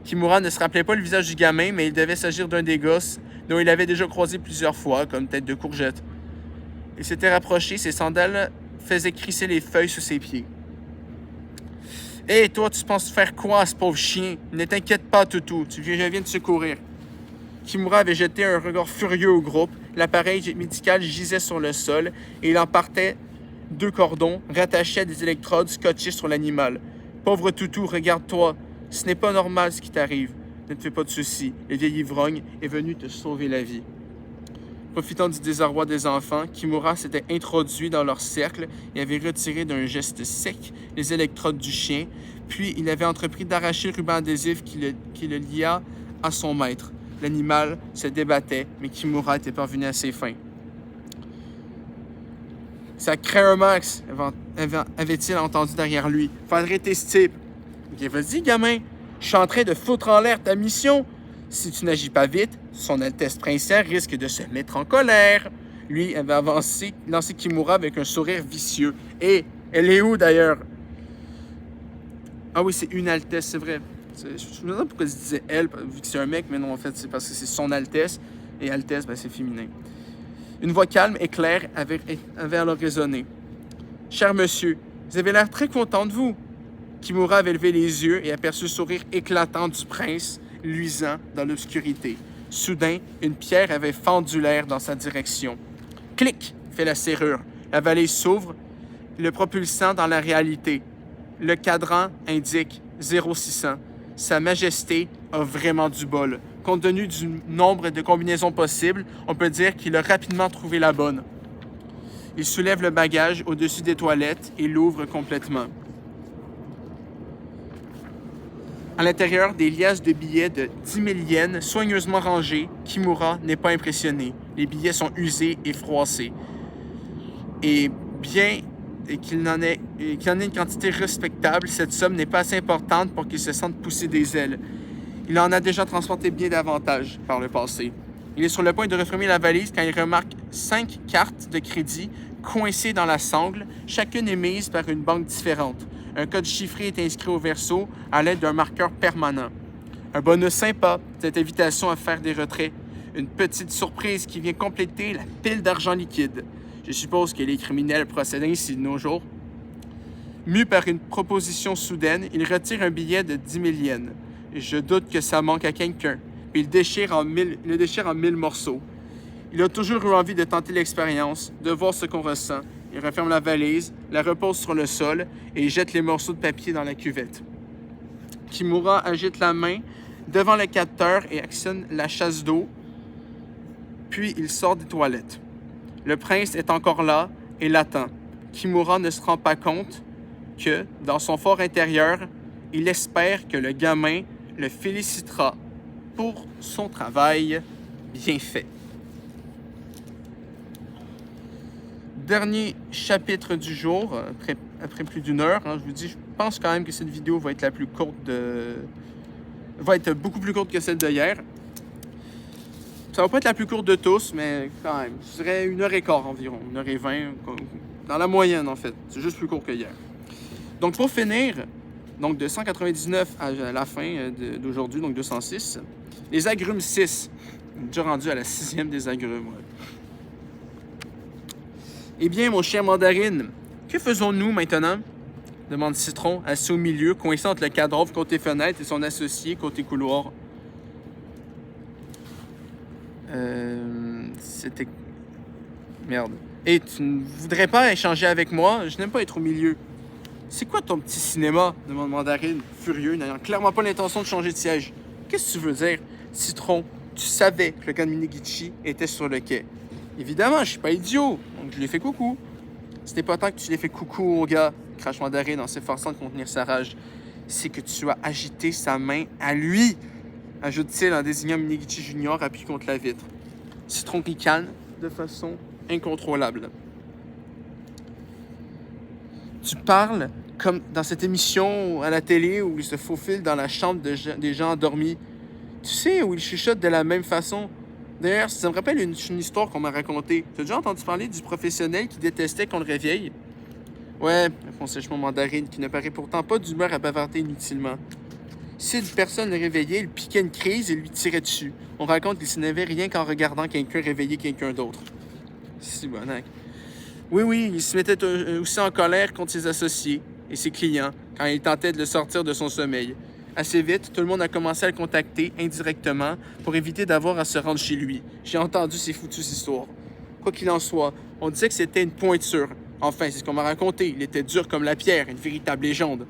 Kimura ne se rappelait pas le visage du gamin, mais il devait s'agir d'un des gosses dont il avait déjà croisé plusieurs fois, comme tête de courgette. Il s'était rapproché, ses sandales faisaient crisser les feuilles sous ses pieds. « Hé, toi, tu penses faire quoi à ce pauvre chien? Ne t'inquiète pas, Toutou, je viens de secourir. » Kimura avait jeté un regard furieux au groupe. L'appareil médical gisait sur le sol et il en partait 2 cordons rattachés à des électrodes scotchées sur l'animal. « Pauvre Toutou, regarde-toi. Ce n'est pas normal ce qui t'arrive. Ne te fais pas de soucis. Le vieil ivrogne est venu te sauver la vie. » Profitant du désarroi des enfants, Kimura s'était introduit dans leur cercle et avait retiré d'un geste sec les électrodes du chien, puis il avait entrepris d'arracher le ruban adhésif qui le lia à son maître. L'animal se débattait, mais Kimura était parvenu à ses fins. « Ça craint un max !» avait-il entendu derrière lui. « Faut arrêter ce type. »« Ok, vas-y, gamin. Je suis en train de foutre en l'air ta mission. Si tu n'agis pas vite, son Altesse princière risque de se mettre en colère. » Lui avait lancé Kimura avec un sourire vicieux. « Et elle est où d'ailleurs? » Ah oui, c'est une Altesse, c'est vrai. Je me demande pourquoi il disait elle, vu que c'est un mec, mais non, en fait, c'est parce que c'est son Altesse, et Altesse, ben, c'est féminin. Une voix calme et claire avait alors résonné. « Cher monsieur, vous avez l'air très content de vous. » Kimura avait levé les yeux et aperçut le sourire éclatant du prince, luisant dans l'obscurité. Soudain, une pierre avait fendu l'air dans sa direction. Clic! Fait la serrure. La valise s'ouvre, le propulsant dans la réalité. Le cadran indique 0600. Sa Majesté a vraiment du bol. Compte tenu du nombre de combinaisons possibles, on peut dire qu'il a rapidement trouvé la bonne. Il soulève le bagage au-dessus des toilettes et l'ouvre complètement. À l'intérieur, des liasses de billets de 10 000 yens soigneusement rangés, Kimura n'est pas impressionné. Les billets sont usés et froissés. Et bien qu'il en ait une quantité respectable, cette somme n'est pas assez importante pour qu'il se sente pousser des ailes. Il en a déjà transporté bien davantage par le passé. Il est sur le point de refermer la valise quand il remarque 5 cartes de crédit coincées dans la sangle, chacune émise par une banque différente. Un code chiffré est inscrit au verso à l'aide d'un marqueur permanent. Un bonus sympa, cette invitation à faire des retraits. Une petite surprise qui vient compléter la pile d'argent liquide. Je suppose que les criminels procèdent ainsi de nos jours. Mu par une proposition soudaine, il retire un billet de 10 000 yens. Je doute que ça manque à quelqu'un. Puis il le déchire en 1000 morceaux. Il a toujours eu envie de tenter l'expérience, de voir ce qu'on ressent. Il referme la valise, la repose sur le sol et jette les morceaux de papier dans la cuvette. Kimura agite la main devant le capteur et actionne la chasse d'eau. Puis il sort des toilettes. Le prince est encore là et l'attend. Kimura ne se rend pas compte que, dans son fort intérieur, il espère que le gamin le félicitera pour son travail bien fait. Dernier chapitre du jour, après plus d'1 heure. Je vous dis, je pense quand même que cette vidéo va être la plus courte va être beaucoup plus courte que celle d'hier. Ça va pas être la plus courte de tous, mais quand même, je dirais 1h15 environ, 1h20, dans la moyenne en fait. C'est juste plus court que hier. Donc pour finir, donc de 199 à la fin d'aujourd'hui, donc 206, les agrumes 6. On est déjà rendu à la 6e des agrumes. Ouais. Eh bien, mon cher Mandarine, que faisons-nous maintenant? Demande Citron, assis au milieu, coincé entre le cadran côté fenêtre et son associé côté couloir. C'était... Merde. Et tu ne voudrais pas échanger avec moi? Je n'aime pas être au milieu. C'est quoi ton petit cinéma? Demande Mandarine, furieux, n'ayant clairement pas l'intention de changer de siège. Qu'est-ce que tu veux dire? Citron, tu savais que le gars de Minegichi était sur le quai. Évidemment, je suis pas idiot, donc je lui ai fait coucou. C'était pas tant que tu l'aies fait coucou au gars, crache Mandarine en s'efforçant de contenir sa rage. C'est que tu as agité sa main à lui. ajoute-t-il en désignant Minegichi Junior appuyé contre la vitre. Citron ricane de façon incontrôlable. Tu parles comme dans cette émission à la télé où il se faufile dans la chambre des gens endormis. Tu sais, où il chuchote de la même façon. D'ailleurs, ça me rappelle une histoire qu'on m'a racontée. Tu as déjà entendu parler du professionnel qui détestait qu'on le réveille? Ouais, répond sèchement Mandarine, qui ne paraît pourtant pas d'humeur à bavarder inutilement. Si une personne le réveillait, il piquait une crise et lui tirait dessus. On raconte qu'il s'en avait rien qu'en regardant quelqu'un réveiller quelqu'un d'autre. Si bonac. Oui, il se mettait aussi en colère contre ses associés et ses clients quand il tentait de le sortir de son sommeil. Assez vite, tout le monde a commencé à le contacter indirectement pour éviter d'avoir à se rendre chez lui. J'ai entendu ces foutues histoires. Quoi qu'il en soit, on disait que c'était une pointure. Enfin, c'est ce qu'on m'a raconté. Il était dur comme la pierre, une véritable légende.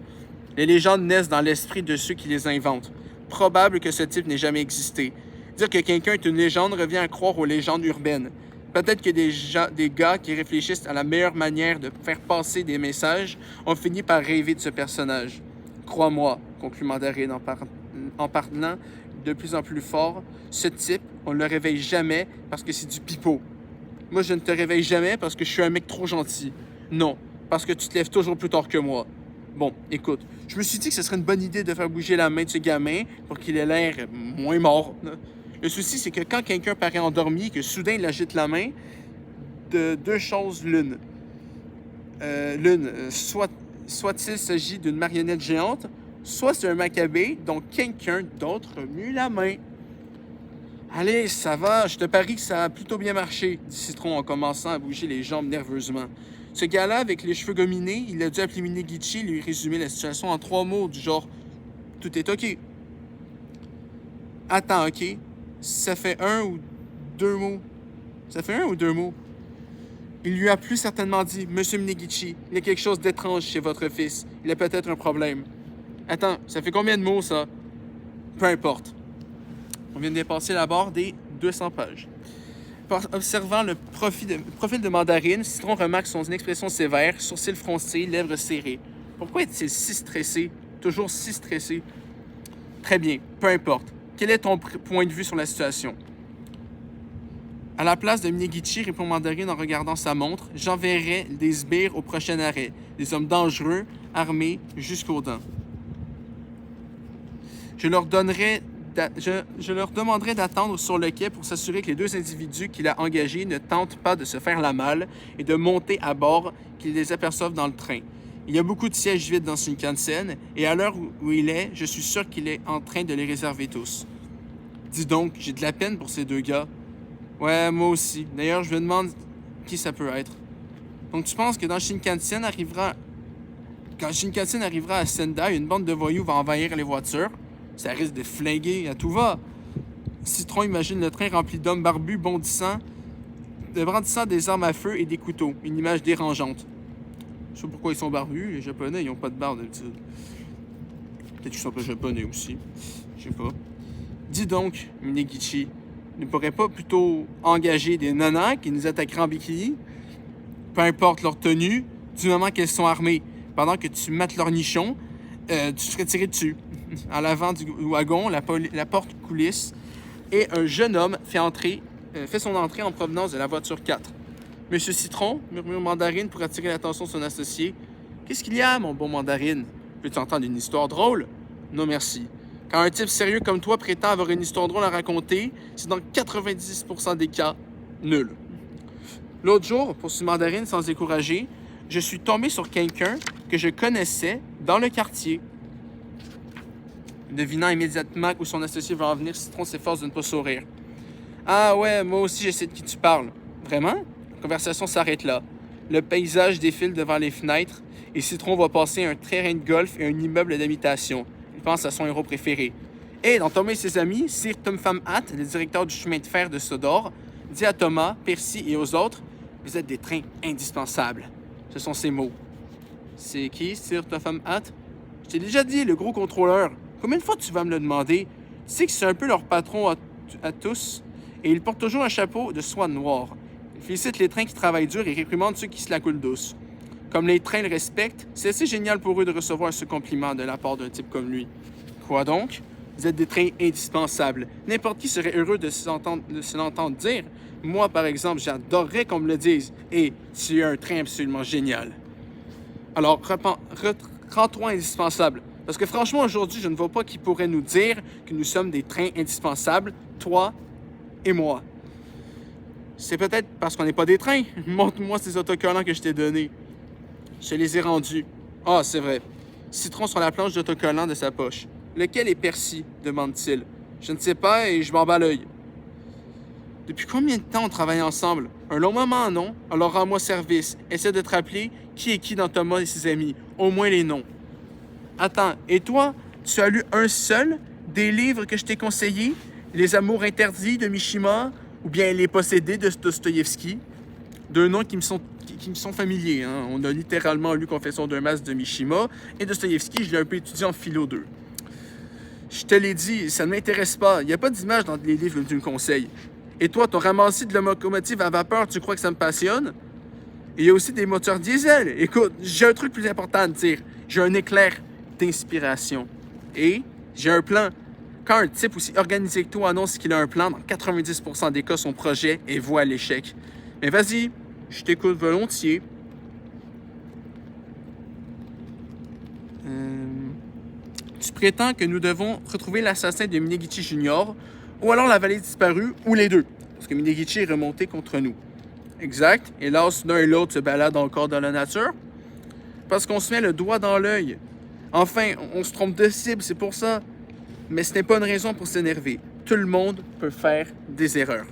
Les légendes naissent dans l'esprit de ceux qui les inventent. Probable que ce type n'ait jamais existé. Dire que quelqu'un est une légende revient à croire aux légendes urbaines. Peut-être que des gars qui réfléchissent à la meilleure manière de faire passer des messages ont fini par rêver de ce personnage. Crois-moi, conclut Mandarine en parlant de plus en plus fort, ce type, on ne le réveille jamais parce que c'est du pipeau. Moi, je ne te réveille jamais parce que je suis un mec trop gentil. Non, parce que tu te lèves toujours plus tard que moi. Bon, écoute, je me suis dit que ce serait une bonne idée de faire bouger la main de ce gamin pour qu'il ait l'air moins mort. Le souci, c'est que quand quelqu'un paraît endormi et que soudain il agite la main, de deux choses l'une. Soit il s'agit d'une marionnette géante, soit c'est un macabé dont quelqu'un d'autre remue la main. Allez, ça va, je te parie que ça a plutôt bien marché, dit Citron en commençant à bouger les jambes nerveusement. Ce gars-là, avec les cheveux gominés, il a dû appeler Minegichi et lui résumer la situation en 3 mots, du genre « Tout est OK ». Attends, OK? Ça fait 1 ou 2 mots? Ça fait 1 ou 2 mots? Il lui a plus certainement dit « Monsieur Minegichi, il y a quelque chose d'étrange chez votre fils. Il a peut-être un problème. » Attends, ça fait combien de mots, ça? Peu importe. On vient de dépasser la barre des 200 pages. Observant le profil de Mandarine, Citron remarque son expression sévère, sourcils froncés, lèvres serrées. Pourquoi est-il si stressé? Toujours si stressé? Très bien, peu importe. Quel est ton point de vue sur la situation? À la place de Minegichi, répond Mandarine en regardant sa montre, j'enverrai des sbires au prochain arrêt. Des hommes dangereux, armés jusqu'aux dents. Je leur demanderai d'attendre sur le quai pour s'assurer que les 2 individus qu'il a engagés ne tentent pas de se faire la malle et de monter à bord, qu'ils les aperçoivent dans le train. Il y a beaucoup de sièges vides dans Shinkansen et à l'heure où il est, je suis sûr qu'il est en train de les réserver tous. Dis donc, j'ai de la peine pour ces 2 gars. Ouais, moi aussi. D'ailleurs, je me demande qui ça peut être. Donc tu penses que quand Shinkansen arrivera à Sendai, une bande de voyous va envahir les voitures? Ça risque de flinguer à tout va. Citron imagine le train rempli d'hommes barbus brandissant des armes à feu et des couteaux. Une image dérangeante. Je sais pas pourquoi ils sont barbus. Les Japonais, ils ont pas de barbe d'habitude. Peut-être qu'ils sont pas japonais aussi. Je sais pas. Dis donc, Minegichi, ne pourrait pas plutôt engager des nanas qui nous attaqueraient en bikini? Peu importe leur tenue, du moment qu'elles sont armées. Pendant que tu mates leur nichon, tu te ferais tirer dessus. À l'avant du wagon, la porte coulisse et un jeune homme fait son entrée en provenance de la voiture 4. « Monsieur Citron » murmure Mandarine pour attirer l'attention de son associé. « Qu'est-ce qu'il y a, mon bon Mandarine? Peux-tu entendre une histoire drôle? »« Non, merci. Quand un type sérieux comme toi prétend avoir une histoire drôle à raconter, c'est dans 90% des cas nul. » L'autre jour, poursuit Mandarine sans se décourager, je suis tombé sur quelqu'un que je connaissais dans le quartier. Devinant immédiatement où son associé va en venir, Citron s'efforce de ne pas sourire. « Ah ouais, moi aussi je sais de qui tu parles. »« Vraiment? » La conversation s'arrête là. Le paysage défile devant les fenêtres et Citron voit passer un terrain de golf et un immeuble d'habitation. Il pense à son héros préféré. Et dans Thomas et ses amis, Sir Tumfam Hat, le directeur du chemin de fer de Sodor, dit à Thomas, Percy et aux autres « Vous êtes des trains indispensables. » Ce sont ses mots. C'est qui, Sir Tumfam Hat? Je t'ai déjà dit, le gros contrôleur. Combien de fois tu vas me le demander? Tu sais que c'est un peu leur patron à tous. Et il porte toujours un chapeau de soie noire. Il félicite les trains qui travaillent dur et réprimande ceux qui se la coulent douce. Comme les trains le respectent, c'est assez génial pour eux de recevoir ce compliment de la part d'un type comme lui. Quoi donc? Vous êtes des trains indispensables. N'importe qui serait heureux de se l'entendre dire. Moi, par exemple, j'adorerais qu'on me le dise. Et tu es un train absolument génial. Alors, rends-toi indispensable. Parce que franchement, aujourd'hui, je ne vois pas qui pourrait nous dire que nous sommes des trains indispensables, toi et moi. C'est peut-être parce qu'on n'est pas des trains. Montre-moi ces autocollants que je t'ai donnés. Je te les ai rendus. Ah, c'est vrai. Citron sur la planche d'autocollants de sa poche. Lequel est Percy? Demande-t-il. Je ne sais pas et je m'en bats l'œil. Depuis combien de temps on travaille ensemble? Un long moment, non? Alors rends-moi service. Essaie de te rappeler qui est qui dans Thomas et ses amis. Au moins les noms. Attends, et toi, tu as lu un seul des livres que je t'ai conseillés? Les Amours interdits de Mishima ou bien Les Possédés de Dostoïevski? Deux noms qui me sont familiers. Hein? On a littéralement lu Confession d'un masque de Mishima et Dostoïevski, je l'ai un peu étudié en philo 2. Je te l'ai dit, ça ne m'intéresse pas. Il n'y a pas d'image dans les livres que tu me conseilles. Et toi, ton ramassis de locomotive à vapeur, tu crois que ça me passionne? Et il y a aussi des moteurs diesel. Écoute, j'ai un truc plus important à te dire. J'ai un éclair d'inspiration. Et j'ai un plan. Quand un type aussi organisé que toi annonce qu'il a un plan, dans 90% des cas, son projet est voué à l'échec. Mais vas-y, je t'écoute volontiers. Tu prétends que nous devons retrouver l'assassin de Minegichi Junior, ou alors la vallée disparue, ou les deux, parce que Minegichi est remonté contre nous. Exact. Hélas, l'un et l'autre se baladent encore dans la nature. Parce qu'on se met le doigt dans l'œil. Enfin, on se trompe de cible, c'est pour ça. Mais ce n'est pas une raison pour s'énerver. Tout le monde peut faire des erreurs.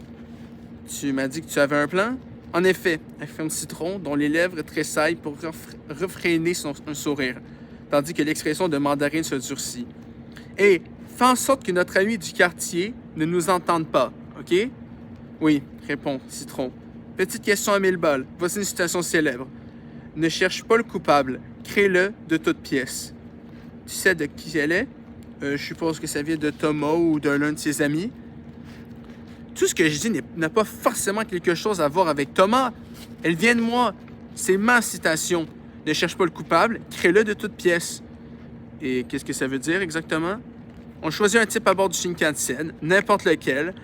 Tu m'as dit que tu avais un plan? En effet, affirme Citron, dont les lèvres tressaillent pour refréner un sourire, tandis que l'expression de Mandarine se durcit. Et fais en sorte que notre ami du quartier ne nous entende pas, OK? Oui, répond Citron. Petite question à 1000 balles. Voici une citation célèbre. Ne cherche pas le coupable, crée-le de toutes pièces. Tu sais de qui elle est? Je suppose que ça vient de Thomas ou de l'un de ses amis. Tout ce que je dis n'a pas forcément quelque chose à voir avec Thomas. Elle vient de moi. C'est ma citation. Ne cherche pas le coupable, crée-le de toutes pièces. Et qu'est-ce que ça veut dire exactement? On choisit un type à bord du Shinkansen, n'importe lequel,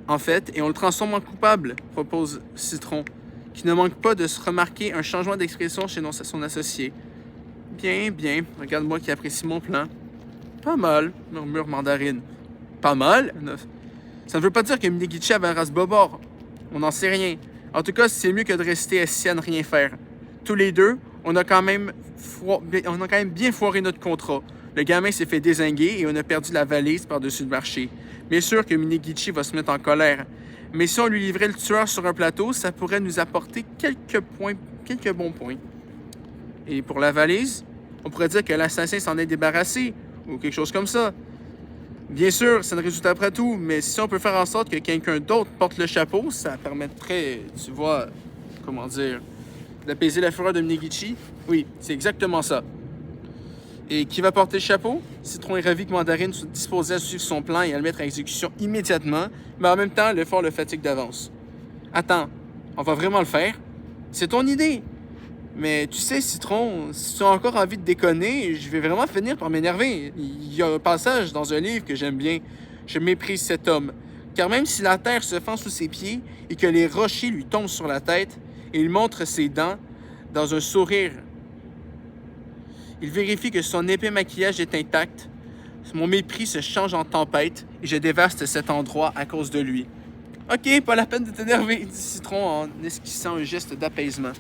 en fait, et on le transforme en coupable, propose Citron, qui ne manque pas de se remarquer un changement d'expression chez son associé. Bien, bien, regarde-moi qui apprécie mon plan. Pas mal, murmure Mandarine. Pas mal? Ça ne veut pas dire que Minegichi avait un race bobord. On n'en sait rien. En tout cas, c'est mieux que de rester assis à ne rien faire. Tous les deux, on a quand même bien foiré notre contrat. Le gamin s'est fait dézinguer et on a perdu la valise par-dessus le marché. Bien sûr que Minegichi va se mettre en colère. Mais si on lui livrait le tueur sur un plateau, ça pourrait nous apporter quelques bons points. Et pour la valise, on pourrait dire que l'assassin s'en est débarrassé, ou quelque chose comme ça. Bien sûr, ça ne résulte après tout, mais si on peut faire en sorte que quelqu'un d'autre porte le chapeau, ça permettrait, tu vois, comment dire, d'apaiser la fureur de Minegichi. Oui, c'est exactement ça. Et qui va porter le chapeau? Citron est ravi que Mandarine soit disposé à suivre son plan et à le mettre à exécution immédiatement, mais en même temps, l'effort le fatigue d'avance. Attends, on va vraiment le faire? C'est ton idée! Mais tu sais, Citron, si tu as encore envie de déconner, je vais vraiment finir par m'énerver. Il y a un passage dans un livre que j'aime bien. Je méprise cet homme. Car même si la terre se fend sous ses pieds et que les rochers lui tombent sur la tête, il montre ses dents dans un sourire. Il vérifie que son épais maquillage est intact. Mon mépris se change en tempête et je dévaste cet endroit à cause de lui. Ok, pas la peine de t'énerver, dit Citron en esquissant un geste d'apaisement.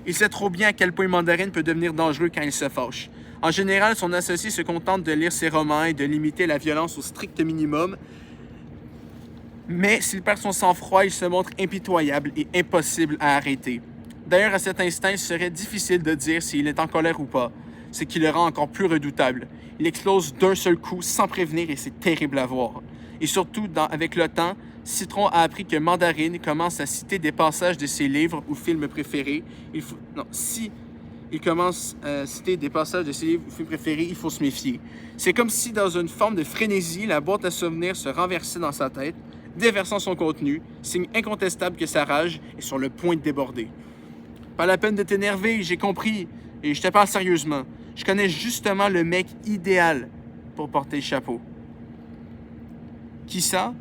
Il sait trop bien à quel point Mandarine peut devenir dangereux quand il se fâche. En général, son associé se contente de lire ses romans et de limiter la violence au strict minimum. Mais s'il perd son sang-froid, il se montre impitoyable et impossible à arrêter. D'ailleurs, à cet instant, il serait difficile de dire s'il est en colère ou pas, ce qui le rend encore plus redoutable. Il explose d'un seul coup, sans prévenir, et c'est terrible à voir. Et surtout, avec le temps, Citron a appris que Mandarine commence à citer des passages de ses livres ou films préférés. Si il commence à citer des passages de ses livres ou films préférés, il faut se méfier. C'est comme si, dans une forme de frénésie, la boîte à souvenirs se renversait dans sa tête, déversant son contenu, signe incontestable que sa rage est sur le point de déborder. Pas la peine de t'énerver, j'ai compris, et je te parle sérieusement. Je connais justement le mec idéal pour porter le chapeau. Qui ça?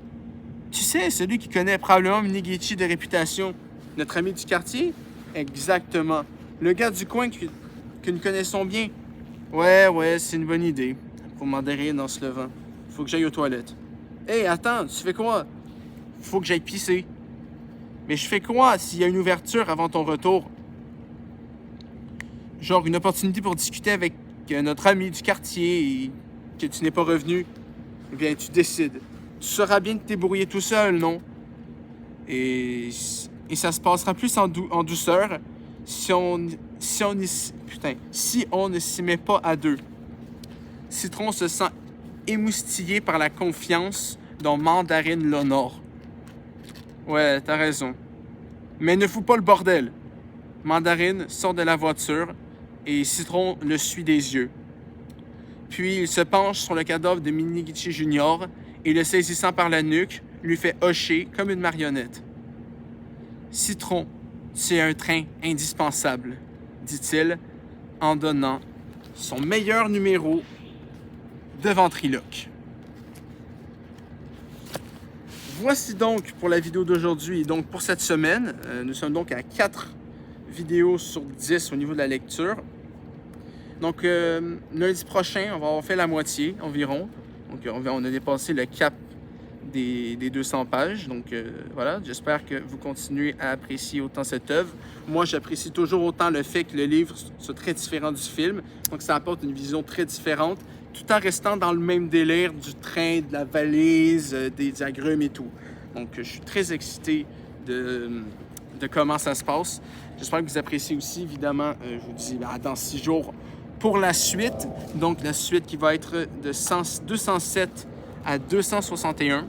Tu sais, celui qui connaît probablement Minegichi de réputation. Notre ami du quartier? Exactement. Le gars du coin que nous connaissons bien. Ouais, c'est une bonne idée. Pour Mandarine en se levant. Faut que j'aille aux toilettes. Hey, attends, tu fais quoi? Faut que j'aille pisser. Mais je fais quoi s'il y a une ouverture avant ton retour? Genre une opportunité pour discuter avec notre ami du quartier et que tu n'es pas revenu. Eh bien, tu décides. Tu sauras bien te débrouiller tout seul, non? Et ça se passera plus en douceur si on ne s'y met pas à deux. Citron se sent émoustillé par la confiance dont Mandarine l'honore. Ouais, t'as raison. Mais ne fous pas le bordel. Mandarine sort de la voiture et Citron le suit des yeux. Puis il se penche sur le cadavre de Minegichi Junior et le saisissant par la nuque, lui fait hocher comme une marionnette. Citron, tu es un train indispensable, dit-il en donnant son meilleur numéro de ventriloque. Voici donc pour la vidéo d'aujourd'hui et donc pour cette semaine. Nous sommes donc à 4 vidéos sur 10 au niveau de la lecture. Donc lundi prochain, on va avoir fait la moitié environ. Donc on a dépassé le cap des 200 pages. Donc voilà, j'espère que vous continuez à apprécier autant cette œuvre. Moi, j'apprécie toujours autant le fait que le livre soit très différent du film. Donc ça apporte une vision très différente, tout en restant dans le même délire du train, de la valise, des agrumes et tout. Donc je suis très excité de comment ça se passe. J'espère que vous appréciez aussi, évidemment, je vous dis dans 6 jours pour la suite. Donc la suite qui va être de 207 à 261.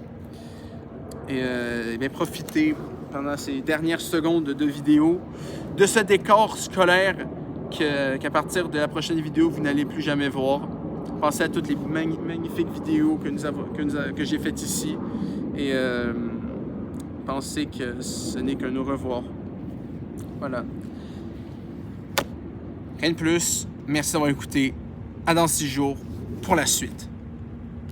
Et bien, profitez pendant ces dernières secondes de vidéo de ce décor scolaire qu'à partir de la prochaine vidéo, vous n'allez plus jamais voir. Pensez à toutes les magnifiques vidéos que j'ai faites ici et pensez que ce n'est qu'un au revoir. Voilà. Rien de plus. Merci d'avoir écouté. À dans 6 jours pour la suite.